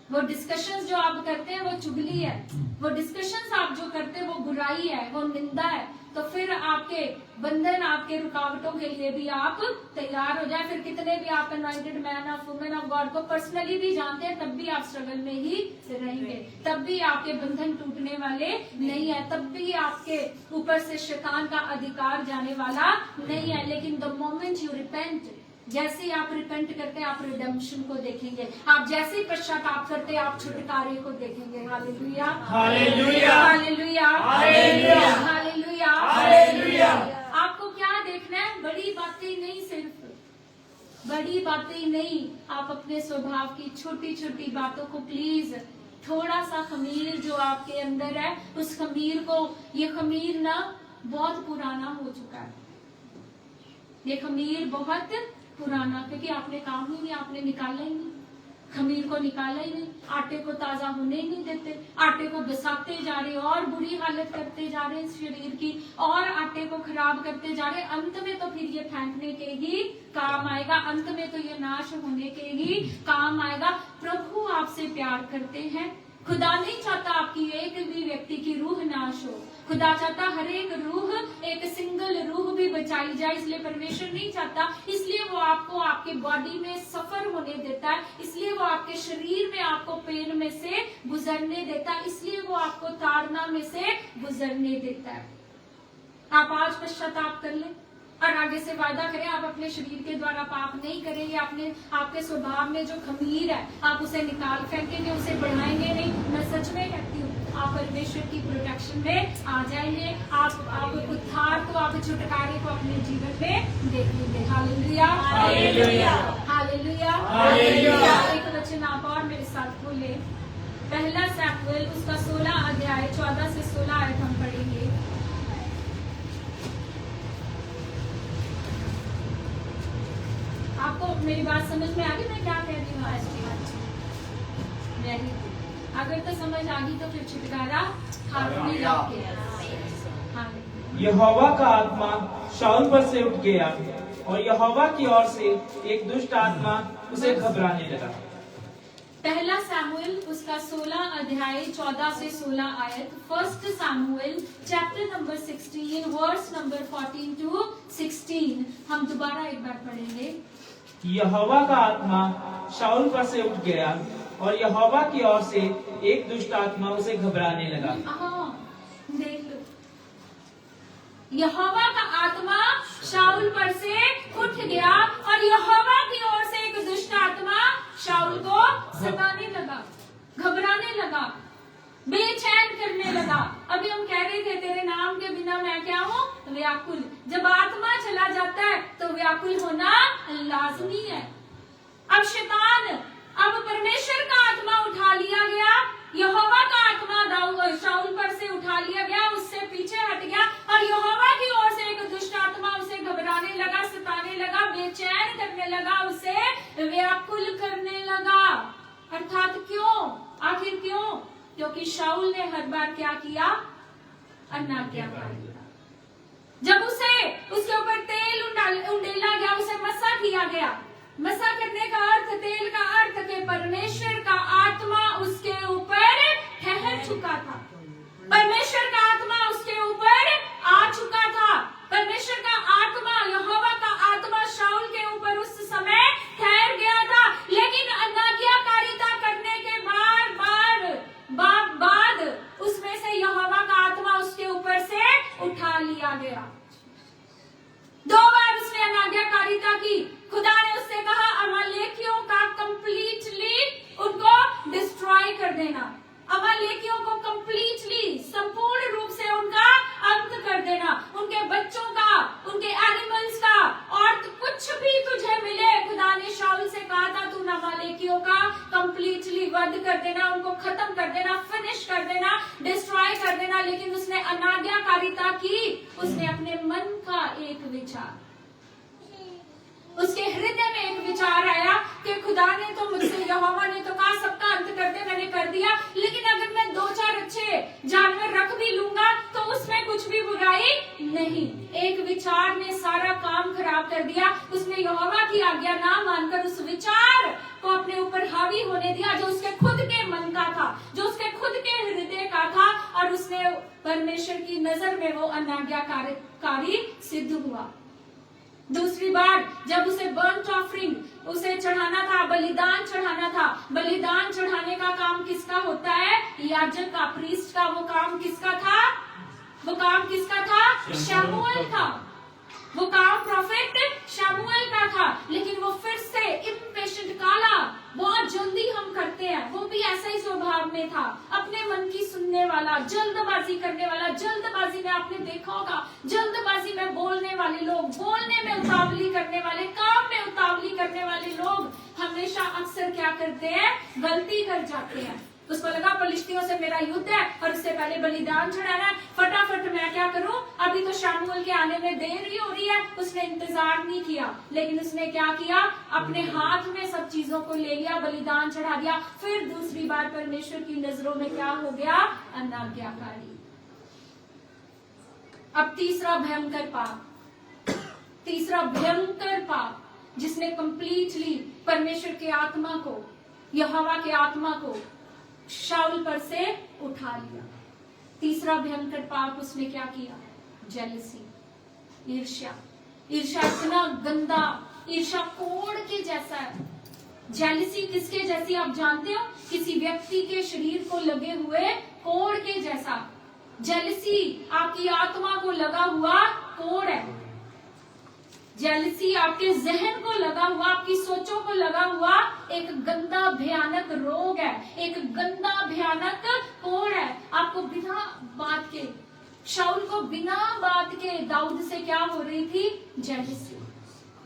वो डिस्कशंस जो आप करते हैं वो चुगली है। वो डिस्कशंस आप जो करते हैं वो बुराई है, वो निंदा है। तो फिर आपके बंधन, आपके रुकावटों के लिए भी आप तैयार हो जाए। फिर कितने भी आप anointed man of women of God को पर्सनली भी जानते हैं, तब भी आप स्ट्रगल में ही रहेंगे, तब भी आपके बंधन टूटने वाले नहीं है, तब भी आपके ऊपर से शैतान का अधिकार जाने वाला नहीं है। लेकिन द मोमेंट यू रिपेंट, जैसे ही आप रिपेंट करते हैं आप रिडेम्पशन को देखेंगे। आप जैसे ही पश्चाताप करते हैं आप छुटकारे को देखेंगे। Hallelujah, hallelujah, hallelujah, hallelujah, hallelujah, hallelujah. आपको क्या देखना है? बड़ी बातें नहीं, सिर्फ बड़ी बातें नहीं, आप अपने स्वभाव की छोटी छोटी बातों को प्लीज थोड़ा सा खमीर जो आपके अंदर है उस खमीर को, ये खमीर ना बहुत पुराना हो चुका है, ये खमीर बहुत पुराना, क्योंकि आपने काम ही नहीं, आपने निकाला ही नहीं, खमीर को निकाला ही नहीं, आटे को ताजा होने ही नहीं देते, आटे को बसाते जा रहे और बुरी हालत करते जा रहे इस शरीर की, और आटे को खराब करते जा रहे। अंत में तो फिर ये फेंकने के ही काम आएगा, अंत में तो ये नाश होने के ही काम आएगा। प्रभु आपसे प्यार करते हैं। खुदा नहीं चाहता आपकी एक भी व्यक्ति की रूह नाश हो, खुदा चाहता हर एक रूह, एक सिंगल रूह भी बचाई जाए। इसलिए परमेश्वर नहीं चाहता, इसलिए वो आपको आपके बॉडी में सफर होने देता है, इसलिए वो आपके शरीर में आपको पेन में से गुजरने देता है, इसलिए वो आपको ताड़ना में से गुजरने देता है। आप आज पश्चाताप कर लें और आगे से वादा करें, आप अपने शरीर के द्वारा पाप नहीं करेंगे। आपके स्वभाव में जो खमीर है आप उसे निकाल फेंकेंगे, उसे बढ़ाएंगे नहीं। मैं सच में कहती हूँ आप परमेश्वर की प्रोटेक्शन में आ जाएंगे। आप उद्धार को, आप छुटकारे को अपने जीवन में देखेंगे। Hallelujah, hallelujah, hallelujah, hallelujah. एक वचन आप और मेरे साथ खोले, पहला शमूएल उसका 16 अध्याय 14 से 16 आयत हम पढ़ेंगे। आपको मेरी बात समझ में आ गई मैं क्या कह रही हूँ आज की? Very good. अगर तो समझ आ गई तो फिर छुटकारा हालेलुया के। हालेलुया। यहोवा का आत्मा शाऊल पर से उठ गया और यहोवा की ओर से एक दुष्ट आत्मा उसे घबराने लगा। पहला शमूएल उसका 16 अध्याय 14 से 16 आयत। First Samuel chapter number 16 verse number 14 to 16 हम दोबारा एक बार पढ़ेंगे। यहोवा का आत्मा शाऊल पर से उठ गया और यहोवा की ओर से एक दुष्ट आत्मा उसे घबराने लगा। हाँ, देख लो, यहोवा का आत्मा शाऊल पर से उठ गया और यहोवा की ओर से एक दुष्ट आत्मा शाऊल को सताने लगा, घबराने लगा, बेचैन करने लगा। अभी हम कह रहे थे तेरे नाम के बिना मैं क्या हूँ? व्याकुल। जब आत्मा चला जाता है तो व्याकुल होना लाजमी है। अब शैतान, अब परमेश्वर का आत्मा उठा लिया गया, यहोवा का आत्मा शाऊल पर से उठा लिया गया, उससे पीछे हट गया और यहोवा की ओर से एक दुष्ट आत्मा उसे घबराने लगा, सताने लगा, बेचैन करने लगा, उसे व्याकुल करने लगा। अर्थात क्यों? आखिर क्यों? क्योंकि शाऊल ने हर बार क्या किया? अनाज्ञाकारी। जब उसे उसके ऊपर तेल उंडेला गया, उसे मसा किया गया। मसा करने का अर्थ, तेल का अर्थ के परमेश्वर का आत्मा उसके ऊपर ठहर चुका था, परमेश्वर का आत्मा उसके ऊपर आ चुका था। परमेश्वर का आत्मा, यहोवा का आत्मा शाऊल के ऊपर उस समय ठहर गया था, लेकिन अनाज्ञाकारिता करने के बाद उसमें से यहोवा का आत्मा उसके ऊपर से उठा लिया गया। 2 बार उसने अनाज्ञाकारिता की। खुदा ने उससे कहा अमालेकियों का कंप्लीटली उनको डिस्ट्रॉय कर देना, अमालेकियों को कंप्लीटली, संपूर्ण रूप से उनका अंत कर देना, उनके बच्चों का, उनके एनिमल्स का, और कुछ भी तुझे मिले। खुदा ने शाऊल से कहा था तू अमालेकियों का कंप्लीटली वध कर देना, उनको खत्म कर देना, फिनिश कर देना, डिस्ट्रॉय कर देना, लेकिन उसने अनाज्ञाकारिता की, मन का एक विचार, उसके हृदय में एक विचार आया कि खुदा ने तो मुझसे, यहोवा ने तो कहा सबका अंत कर दे, मैंने कर दिया, लेकिन अगर मैं 2-4 अच्छे जानवर रख भी लूंगा तो उसमें कुछ भी बुराई नहीं। एक विचार ने सारा काम खराब कर दिया। उसने यहोवा की आज्ञा ना मानकर उस विचार को अपने ऊपर हावी होने दिया जो उसके खुद के मन का था, जो उसके खुद के हृदय का था, और उसने परमेश्वर की नजर में वो अनाज्ञाकारी सिद्ध हुआ। दूसरी बार जब उसे बर्न्ट ऑफरिंग उसे चढ़ाना था, बलिदान चढ़ाना था, बलिदान चढ़ाने का काम किसका होता है? याजक का, प्रीस्ट का। वो काम किसका था? वो काम किसका था? शमूएल का। वो काम प्रोफेट शमूएल का था। लेकिन वो फिर से इम्पेशेंट, काला, बहुत जल्दी हम करते हैं, वो भी ऐसा ही स्वभाव में था, अपने मन की सुनने वाला, जल्दबाजी करने वाला। जल्दबाजी में आपने देखा होगा, जल्दबाजी में बोलने वाले लोग, बोलने में उतावली करने वाले, काम में उतावली करने वाले लोग हमेशा अक्सर क्या करते हैं? गलती कर जाते हैं। उसको लगा फलिश्तियों से मेरा युद्ध है और उससे पहले बलिदान चढ़ाना है, फटाफट मैं क्या करूं, अभी तो शमूएल के आने में देर ही हो रही है। उसने इंतजार नहीं किया, लेकिन उसने क्या किया? अपने हाथ में सब चीजों को ले लिया, बलिदान चढ़ा दिया। फिर दूसरी बार परमेश्वर की नजरों में क्या हो गया? अनाज्ञाकारी। अब तीसरा भयंकर पाप, तीसरा भयंकर पाप जिसने कंप्लीटली परमेश्वर के आत्मा को, यहोवा के आत्मा को शाऊल पर से उठा लिया। तीसरा भयंकर पाप उसने क्या किया? जेलसी, ईर्ष्या। ईर्ष्या इतना गंदा, ईर्ष्या कोड़ के जैसा है। जेलसी किसके जैसी आप जानते हो? किसी व्यक्ति के शरीर को लगे हुए कोड़ के जैसा। जेलसी आपकी आत्मा को लगा हुआ कोड़ है। जेलसी आपके जहन को लगा हुआ, आपकी सोचों को लगा हुआ एक गंदा भयानक रोग है, एक गंदा भयानक कोड़ है। आपको बिना बात के, शाऊल को बिना बात के दाऊद से क्या हो रही थी? जेलसी।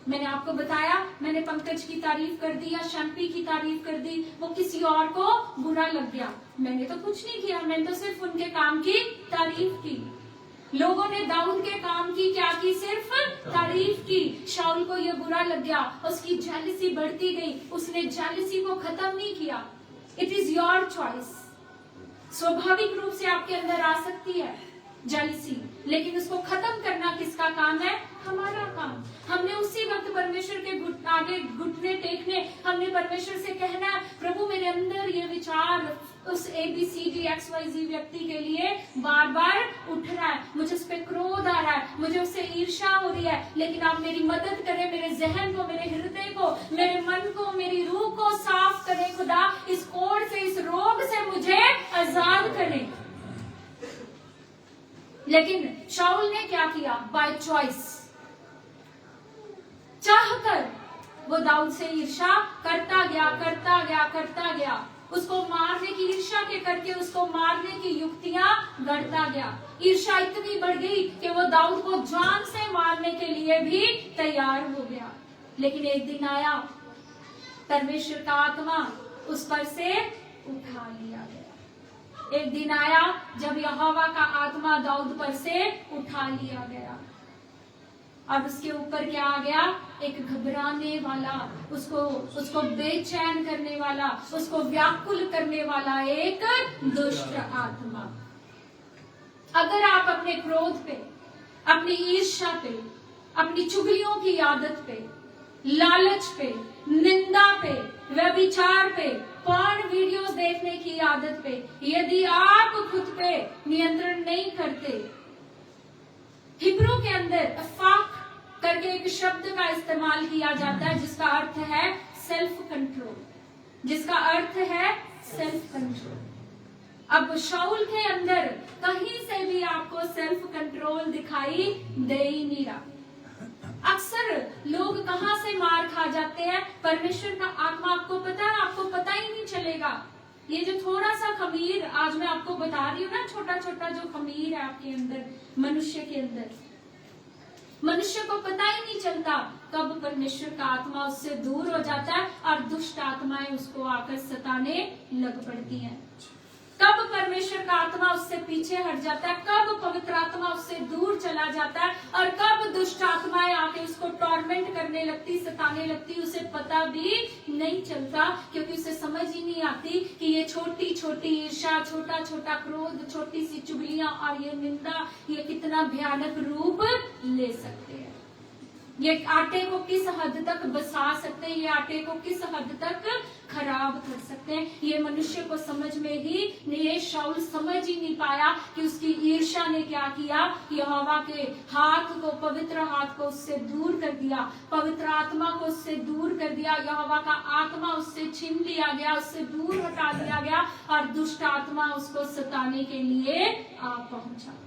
मैंने आपको बताया, मैंने पंकज की तारीफ कर दी या शम्पी की तारीफ कर दी, वो किसी और को बुरा लग गया। मैंने तो कुछ नहीं किया, मैंने तो सिर्फ उनके काम की तारीफ की। लोगों ने दाऊद के काम की क्या की? सिर्फ तारीफ की। शाऊल को यह बुरा लग गया, उसकी जेलसी बढ़ती गई। उसने जेलसी को खत्म नहीं किया। It is your choice. स्वाभाविक रूप से आपके अंदर आ सकती है जेलसी, लेकिन उसको खत्म करना किसका काम है? हमारा काम। हमने उसी वक्त परमेश्वर के आगे घुटने टेकने, हमने परमेश्वर से कहना, प्रभु मेरे अंदर ये विचार उस ABCDXYZ व्यक्ति के लिए बार बार उठ रहा है, मुझे उस पर क्रोध आ रहा है, मुझे उससे ईर्ष्या हो रही है, लेकिन आप मेरी मदद करें, मेरे जहन को, मेरे हृदय को, मेरे मन को, मेरी रूह को साफ करें खुदा। इस कोड़ से, इस रोग से मुझे आजाद करें। लेकिन शाऊल ने क्या किया? बाय चॉइस, चाहकर वो दाऊद से ईर्ष्या करता गया, करता गया, करता गया। उसको मारने की ईर्ष्या के करके उसको मारने की युक्तियां गढ़ता गया। ईर्ष्या इतनी बढ़ गई कि वो दाऊद को जान से मारने के लिए भी तैयार हो गया। लेकिन एक दिन आया, परमेश्वर का आत्मा उस पर से उठा लिया गया। एक दिन आया जब यहोवा का आत्मा दाऊद पर से उठा लिया गया, और उसके ऊपर क्या आ गया? एक घबराने वाला, उसको बेचैन करने वाला, उसको व्याकुल करने वाला एक दुष्ट आत्मा। अगर आप अपने क्रोध पे, अपनी ईर्ष्या पे, अपनी चुगलियों की आदत पे, लालच पे, निंदा पे, व्यभिचार पे, पॉर्न वीडियोस देखने की आदत पे, यदि आप खुद पे नियंत्रण नहीं करते, हिब्रू के अंदर अफाक करके एक शब्द का इस्तेमाल किया जाता है जिसका अर्थ है सेल्फ कंट्रोल, जिसका अर्थ है सेल्फ कंट्रोल। अब शाऊल के अंदर कहीं से भी आपको सेल्फ कंट्रोल दिखाई दे ही नहीं रहा। अक्सर लोग कहां से मार खा जाते हैं? परमेश्वर का आत्मा, आपको पता है, आपको पता ही नहीं चलेगा। ये जो थोड़ा सा खमीर आज मैं आपको बता रही हूँ ना, छोटा छोटा जो खमीर है आपके अंदर, मनुष्य के अंदर, मनुष्य को पता ही नहीं चलता कब परमेश्वर का आत्मा उससे दूर हो जाता है और दुष्ट आत्माएं उसको आकर सताने लग पड़ती हैं। कब परमेश्वर का आत्मा उससे पीछे हट जाता है, कब पवित्र आत्मा उससे दूर चला जाता है, और कब दुष्ट आत्माएं आके उसको टॉर्मेंट करने लगती, सताने लगती, उसे पता भी नहीं चलता, क्योंकि उसे समझ ही नहीं आती कि ये छोटी छोटी ईर्ष्या, छोटा छोटा क्रोध, छोटी सी चुगलियां और ये निंदा, ये कितना भयानक रूप ले सकते हैं। ये आटे को किस हद तक बसा सकते हैं, ये आटे को किस हद तक खराब कर सकते हैं, ये मनुष्य को समझ में ही नहीं। ये शाऊल समझ ही नहीं पाया कि उसकी ईर्ष्या ने क्या किया, यहोवा के हाथ को, पवित्र हाथ को उससे दूर कर दिया, पवित्र आत्मा को उससे दूर कर दिया, यहोवा का आत्मा उससे छीन लिया गया, उससे दूर हटा दिया गया, और दुष्ट आत्मा उसको सताने के लिए आ पहुंचा।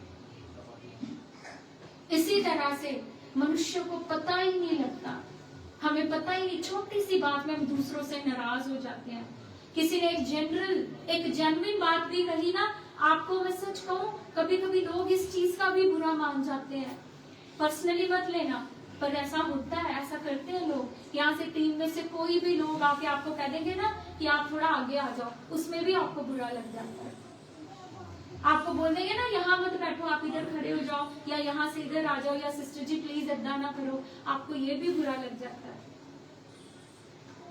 इसी तरह से मनुष्य को पता ही नहीं लगता, हमें पता ही नहीं, छोटी सी बात में हम दूसरों से नाराज हो जाते हैं। किसी ने एक जेन्युइन बात भी कही ना, आपको मैं सच कहूं, कभी कभी लोग इस चीज का भी बुरा मान जाते हैं। पर्सनली मत लेना, पर ऐसा होता है, ऐसा करते हैं लोग। यहाँ से टीम में से कोई भी लोग आके आपको कह देंगे ना कि आप थोड़ा आगे आ जाओ, उसमें भी आपको बुरा लग जाता है। आपको बोल देंगे ना यहाँ मत बैठो, आप इधर खड़े हो जाओ, या यहाँ से इधर आ जाओ, या सिस्टर जी प्लीज ऐसा ना करो, आपको ये भी बुरा लग जाता है।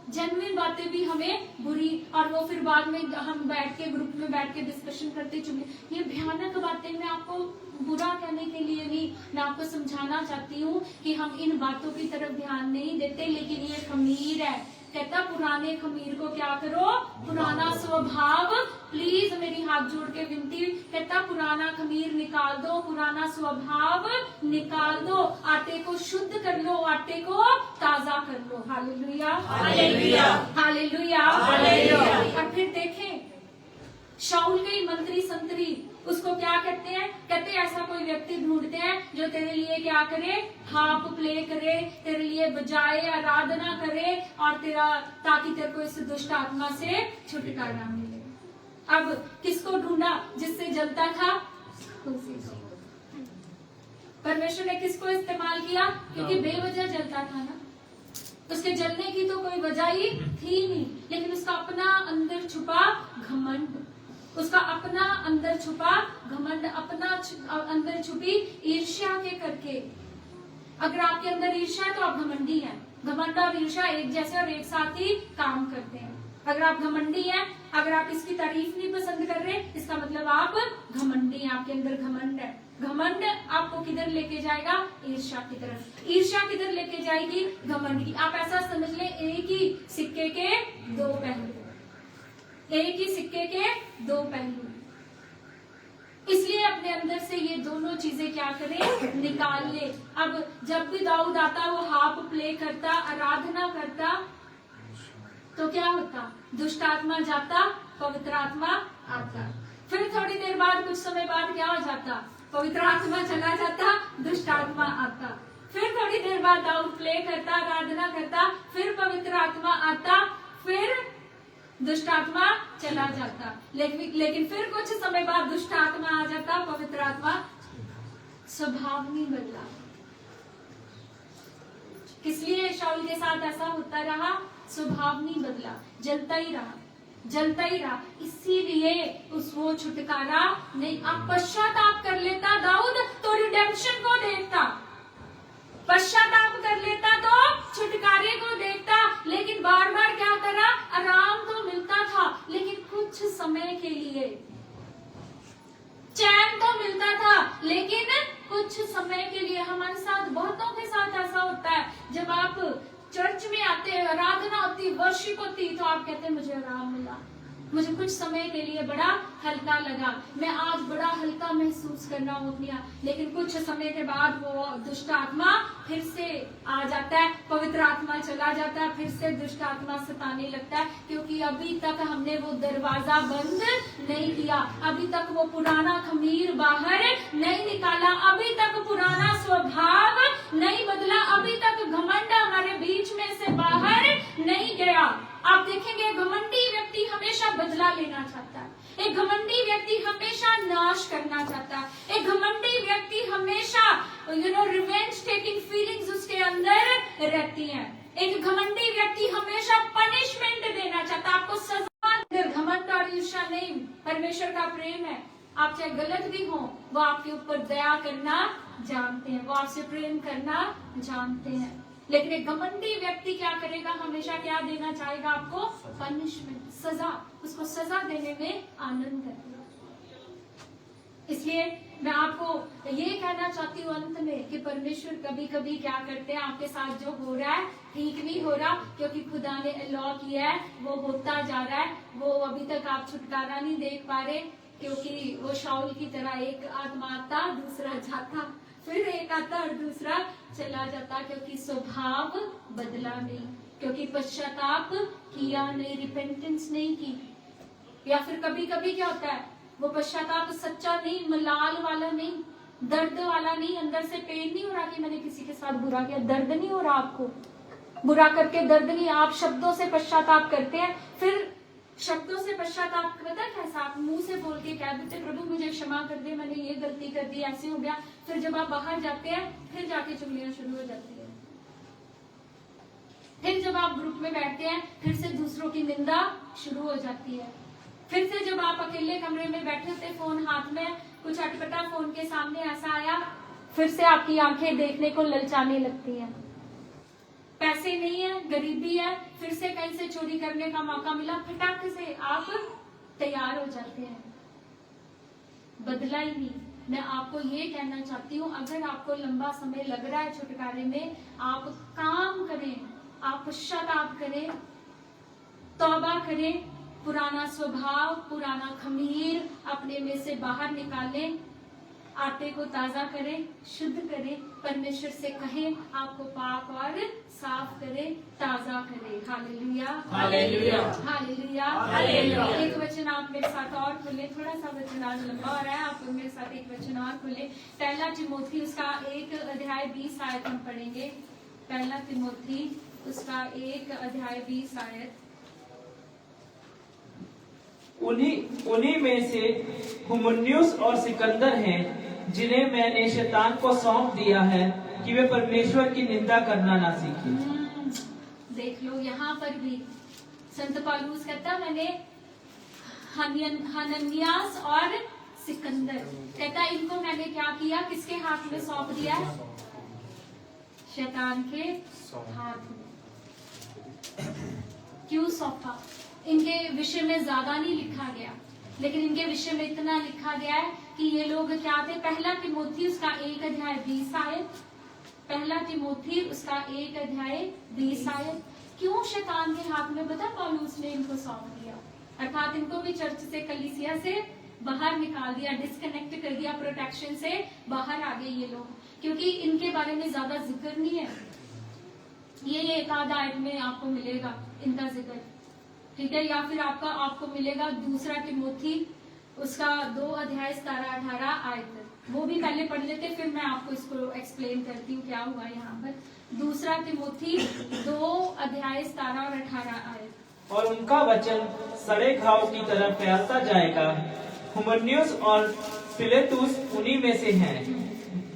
जेन्युइन बातें भी हमें बुरी, और वो फिर बाद में हम बैठ के ग्रुप में बैठ के डिस्कशन करते चुके। ये भयानक बातें मैं आपको बुरा कहने के लिए नहीं, मैं आपको समझाना चाहती हूँ कि हम इन बातों की तरफ ध्यान नहीं देते, लेकिन ये खमीर है। कहता पुराने खमीर को क्या करो, पुराना स्वभाव, प्लीज मेरी हाथ जोड़ के विनती, कहता पुराना खमीर निकाल दो, पुराना स्वभाव निकाल दो, आटे को शुद्ध कर लो, आटे को ताजा कर लो। Hallelujah, hallelujah, hallelujah, hallelujah. और फिर देखें शाऊल के मंत्री संतरी उसको क्या कहते हैं, कहते हैं ऐसा कोई व्यक्ति ढूंढते हैं जो तेरे लिए क्या करे, हार्प प्ले करे, तेरे लिए बजाए, आराधना करे, और तेरा, ताकि तेरे को इस दुष्ट आत्मा से छुटकारा मिले। अब किसको ढूंढा, जिससे जलता था, परमेश्वर ने किसको इस्तेमाल किया, क्योंकि बेवजह जलता था ना, उसके जलने की तो कोई वजह ही थी नहीं, लेकिन उसका अपना अंदर छुपा घमंड, उसका अपना अंदर छुपा घमंड, अपना अंदर छुपी ईर्ष्या के करके। अगर आपके अंदर ईर्ष्या है तो आप घमंडी हैं। घमंड और ईर्ष्या एक जैसे और एक साथ ही काम करते हैं। अगर आप घमंडी हैं, अगर आप इसकी तारीफ नहीं पसंद कर रहे, इसका मतलब आप घमंडी हैं, आपके अंदर घमंड है। घमंड आपको किधर लेके जाएगा, ईर्ष्या की तरफ। ईर्ष्या किधर लेके जाएगी, घमंड की। आप ऐसा समझ लें, एक ही सिक्के के दो पहलू, एक ही सिक्के के दो पहलू। इसलिए अपने अंदर से ये दोनों चीजें क्या करें, निकाल ले। अब जब भी दाऊद आता, वो हार्प प्ले करता, आराधना करता, तो क्या होता, दुष्ट आत्मा जाता, पवित्र आत्मा आता। फिर थोड़ी देर बाद, कुछ समय बाद क्या हो जाता, पवित्र आत्मा चला जाता, दुष्ट आत्मा आता। फिर थोड़ी देर बाद दाऊद प्ले करता, आराधना करता, फिर पवित्र आत्मा आता, फिर दुष्ट आत्मा चला जाता। लेकिन फिर कुछ समय बाद दुष्ट आत्मा आ जाता, पवित्र आत्मा। स्वभाव नहीं बदला। किस लिए शाऊल के साथ ऐसा होता रहा, स्वभाव नहीं बदला, जलता ही रहा, जलता ही रहा। इसीलिए वो छुटकारा नहीं। अब पश्चाताप कर लेता दाऊद तो रिडेम्पशन को देखता, पश्चाताप कर लेता तो छुटकारे को देखता, लेकिन बार बार क्या करा, आराम तो मिलता था, लेकिन कुछ समय के लिए चैन तो मिलता था, लेकिन कुछ समय के लिए। हमारे साथ, बहुतों के साथ ऐसा होता है, जब आप चर्च में आते, आराधना होती, वर्शिप होती, तो आप कहते हैं मुझे आराम मिला, मुझे कुछ समय के लिए बड़ा हल्का लगा, मैं आज बड़ा हल्का महसूस कर रहा हूँ अपनी। लेकिन कुछ समय के बाद वो दुष्ट आत्मा फिर से आ जाता है, पवित्र आत्मा चला जाता है, फिर से दुष्ट आत्मा सताने लगता है, क्योंकि अभी तक हमने वो दरवाजा बंद नहीं किया, अभी तक वो पुराना खमीर बाहर नहीं निकाला, अभी तक पुराना स्वभाव नहीं बदला, अभी तक घमंड हमारे बीच में से बाहर नहीं गया। आप देखेंगे घमंडी व्यक्ति हमेशा बदला लेना चाहता है, एक घमंडी व्यक्ति हमेशा नाश करना चाहता है, एक घमंडी व्यक्ति हमेशा रिवेंज टेकिंग फीलिंग्स उसके अंदर रहती हैं। एक घमंडी व्यक्ति हमेशा पनिशमेंट देना चाहता है, आपको सजा। घमंड और ईर्ष्या नहीं, परमेश्वर का प्रेम है। आप चाहे गलत भी हो, वो आपके ऊपर दया करना जानते हैं, वो आपसे प्रेम करना जानते हैं। लेकिन एक घमंडी व्यक्ति क्या करेगा, हमेशा क्या देना चाहेगा आपको, पनिशमेंट, सजा, उसको सजा देने में आनंद करेगा। इसलिए मैं आपको ये कहना चाहती हूँ अंत में कि परमेश्वर कभी कभी क्या करते हैं, आपके साथ जो हो रहा है ठीक नहीं हो रहा, क्योंकि खुदा ने लॉ किया है, वो होता जा रहा है, वो अभी तक आप छुटकारा नहीं देख पा रहे, क्योंकि वो शाऊल की तरह एक आत्मा आता, दूसरा जाता, फिर एक आता और दूसरा चला जाता, क्योंकि स्वभाव बदला नहीं, क्योंकि पश्चाताप किया नहीं, रिपेंटेंस नहीं की। या फिर कभी कभी क्या होता है, वो पश्चाताप सच्चा नहीं, मलाल वाला नहीं, दर्द वाला नहीं, अंदर से पेन नहीं हो रहा कि मैंने किसी के साथ बुरा किया, दर्द नहीं हो रहा आपको, बुरा करके दर्द नहीं, आप शब्दों से पश्चाताप करते हैं, फिर शब्दों से पश्चाताप पता है कैसा, आप मुंह से बोल के कह देते प्रभु मुझे क्षमा कर दे, मैंने ये गलती कर दी, ऐसे हो गया, फिर जब आप बाहर जाते हैं फिर जाके चुगलियां शुरू हो जाती है, फिर जब आप ग्रुप में बैठते हैं फिर से दूसरों की निंदा शुरू हो जाती है, फिर से जब आप अकेले कमरे में बैठे होते, फोन हाथ में, कुछ अटपटा फोन के सामने ऐसा आया, फिर से आपकी आंखें देखने को ललचाने लगती हैं। पैसे नहीं है, गरीबी है, फिर से कहीं से चोरी करने का मौका मिला, फटाक से आप तैयार हो जाते हैं, बदला ही नहीं। मैं आपको ये कहना चाहती हूँ, अगर आपको लंबा समय लग रहा है छुटकारे में, आप काम करें, आप पश्चाताप करें, तौबा करें, पुराना स्वभाव, पुराना खमीर अपने में से बाहर निकालें, आटे को ताजा करें, शुद्ध करें, परमेश्वर से कहें आपको पाक और साफ करे, ताजा करे। Hallelujah, hallelujah, hallelujah, hallelujah. एक वचन आप मेरे साथ और खोले, थोड़ा सा वचन आज लंबा हो रहा है, आप मेरे साथ एक वचन और खोले, पहला तिमोथी उसका 1 अध्याय 20 आयत हम पढ़ेंगे। पहला तिमोथी उसका 1 अध्याय 20 आयत। उन्हीं में से हुमन्युस और सिकंदर हैं, जिन्हें मैंने शैतान को सौंप दिया है कि वे परमेश्वर की निंदा करना ना सीखें। देख लो, यहाँ पर भी संत पौलुस कहता, मैंने हनन्यास और सिकंदर, कहता इनको मैंने क्या किया, किसके हाथ में सौंप दिया, शैतान के हाथ में। क्यों सौंपा, इनके विषय में ज्यादा नहीं लिखा गया, लेकिन इनके विषय में इतना लिखा गया है कि ये लोग क्या थे। पहला तिमोथी उसका 1 अध्याय 20 आयत, पहला तिमोथी उसका 1 अध्याय 20 आयत। क्यों शैतान के हाथ में, बता पौलुस ने इनको सौंप दिया, अर्थात इनको भी चर्च से, कलीसिया से बाहर निकाल दिया, डिस्कनेक्ट कर दिया, प्रोटेक्शन से बाहर आ गए ये लोग, क्योंकि इनके बारे में ज्यादा जिक्र नहीं है। ये एक आध आयत में आपको मिलेगा इनका जिक्र, ठीक है, या फिर आपको मिलेगा दूसरा तिमोथी उसका 2 अध्याय 17-18 आयत, वो भी पहले पढ़ लेते, फिर मैं आपको इसको एक्सप्लेन करती हूँ क्या हुआ यहाँ पर। दूसरा तिमोथी 2 अध्याय 17 और 18 आयत। और उनका वचन सड़े घाव की तरह फैलता जाएगा। हुमन्युस और फिलेतुस उन्हीं में से हैं,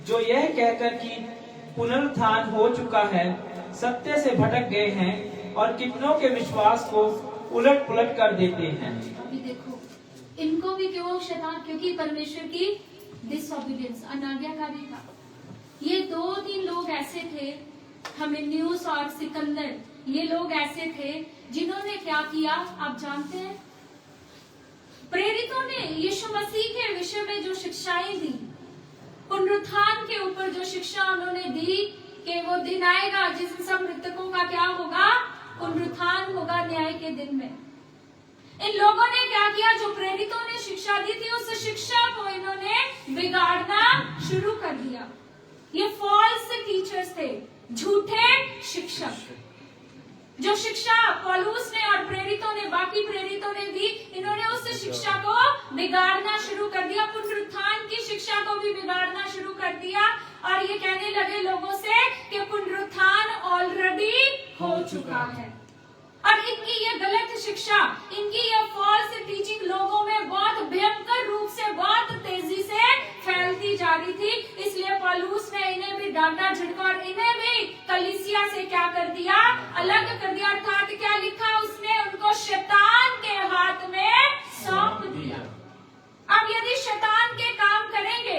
जो यह कहकर कि पुनरुत्थान हो चुका है, सत्य से भटक गए हैं और कितनों के विश्वास को उलट पुलट कर देते हैं। अभी देखो, इनको भी क्यों शैतान, क्योंकि परमेश्वर की डिसओबीडियंस, अनाज्ञाकारी था। ये 2-3 लोग ऐसे थे, हुमन्युस और सिकंदर, ये लोग ऐसे थे जिन्होंने क्या किया आप जानते हैं। प्रेरितों ने यीशु मसीह के विषय में जो शिक्षाएं दी, पुनरुत्थान के ऊपर जो शिक्षा उन्होंने दी कि वो दिन आएगा जिस सब मृतकों का क्या होगा, पुनरुत्थान होगा न्याय के दिन में। इन लोगों ने क्या किया, जो प्रेरितों ने शिक्षा दी थी उस शिक्षा को इन्होंने बिगाड़ना शुरू कर दिया। ये फॉल्स टीचर्स थे, झूठे शिक्षक। जो शिक्षा पौलुस ने और प्रेरितों ने, बाकी प्रेरितों ने दी, इन्होंने उस शिक्षा को बिगाड़ना शुरू कर दिया, पुनरुत्थान की शिक्षा को भी बिगाड़ना शुरू कर दिया, और ये कहने लगे लोगों से कि पुनरुत्थान ऑलरेडी हो चुका है। और इनकी ये गलत शिक्षा, इनकी ये फॉल्स टीचिंग लोगों में बहुत भयंकर रूप से, बहुत तेजी से फैलती जा रही थी। इसलिए पौलुस ने इन्हें भी डांटा, झिड़का और इन्हें भी कलीसिया से क्या कर दिया, अलग कर दिया। अर्थात क्या लिखा उसने, उनको शैतान के हाथ में आप यदि शैतान के काम करेंगे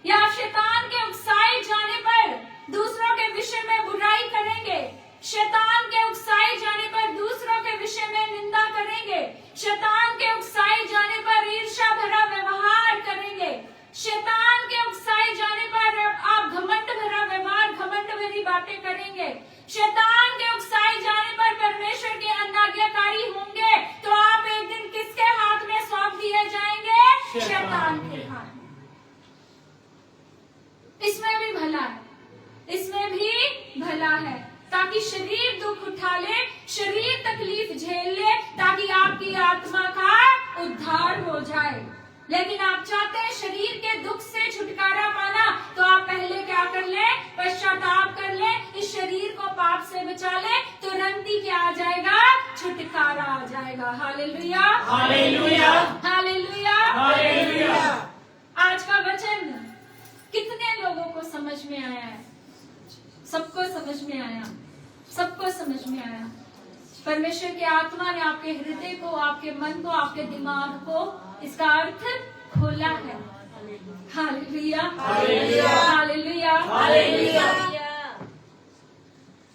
या शैतान के उकसाए जाने पर दूसरों के विषय में बुराई करेंगे, शैतान के उकसाए जाने पर दूसरों के विषय में निंदा करेंगे, शैतान के उकसाए जाने पर ईर्ष्या भरा व्यवहार करेंगे, शैतान के उकसाए जाने पर आप घमंड भरा व्यवहार, घमंड भरी बातें करेंगे, शैतान के उकसाए जाने पर परमेश्वर के अनाज्ञाकारी होंगे, तो आप एक दिन किसके हाथ में सौंप दिए जाएंगे? शैतान के हाथ में। इसमें भी भला है, इसमें भी भला है, ताकि शरीर दुख उठा ले, शरीर तकलीफ झेल ले, ताकि आपकी आत्मा का उद्धार हो जाए। लेकिन आप चाहते हैं शरीर के दुख से छुटकारा पाना, तो आप पहले क्या कर ले? पश्चाताप कर ले, इस शरीर को पाप से बचा ले, तुरंत ही क्या आ जाएगा? छुटकारा आ जाएगा। Hallelujah, hallelujah, hallelujah, hallelujah. आज का वचन कितने लोगों को समझ में आया है? सबको समझ में आया, सबको समझ में आया। परमेश्वर की आत्मा ने आपके हृदय को, आपके मन को, आपके दिमाग को इसका अर्थ खोला है। Hallelujah, hallelujah, hallelujah, hallelujah.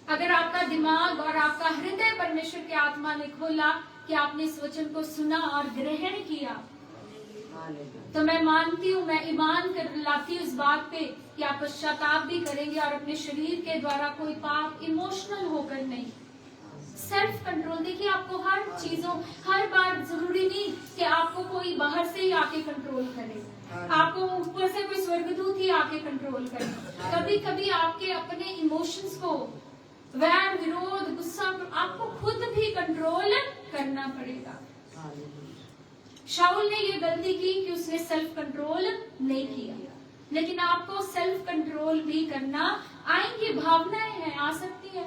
अगर आपका दिमाग और आपका हृदय परमेश्वर की आत्मा ने खोला कि आपने इस वचन को सुना और ग्रहण किया, तो मैं मानती हूँ, मैं ईमान कर लाती हूँ इस बात पे कि आप पश्चाताप भी करेंगे और अपने शरीर के द्वारा कोई पाप इमोशनल होकर नहीं, सेल्फ कंट्रोल। देखिए, आपको हर चीजों, हर बार जरूरी नहीं कि आपको कोई बाहर से ही आके कंट्रोल करे, आपको ऊपर से कोई स्वर्गदूत ही आके कंट्रोल करे। कभी कभी आपके अपने इमोशंस को, वैर विरोध गुस्सा, आपको खुद भी कंट्रोल करना पड़ेगा। शाऊल ने ये गलती की कि उसने सेल्फ कंट्रोल नहीं किया, लेकिन आपको सेल्फ कंट्रोल भी करना आएंगी, भावनाएं हैं, आ सकती है,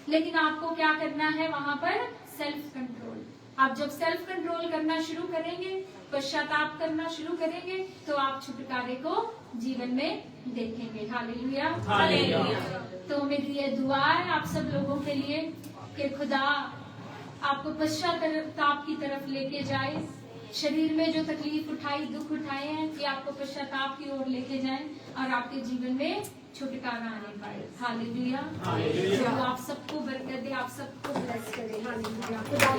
लेकिन आपको क्या करना है? वहां पर सेल्फ कंट्रोल। आप जब सेल्फ कंट्रोल करना शुरू करेंगे, पश्चाताप करना शुरू करेंगे, तो आप छुटकारे को जीवन में देखेंगे। Hallelujah, hallelujah. तो मेरी ये दुआ है आप सब लोगों के लिए कि खुदा आपको पश्चाताप की तरफ लेके जाए, शरीर में जो तकलीफ उठाई, दुख उठाए हैं, कि आपको पश्चाताप की ओर लेके जाएं और आपके जीवन में छुटकारा आने पाए। Hallelujah, hallelujah. आप सबको बरकत दे, आप सबको ब्लेस करे। हालेलुया।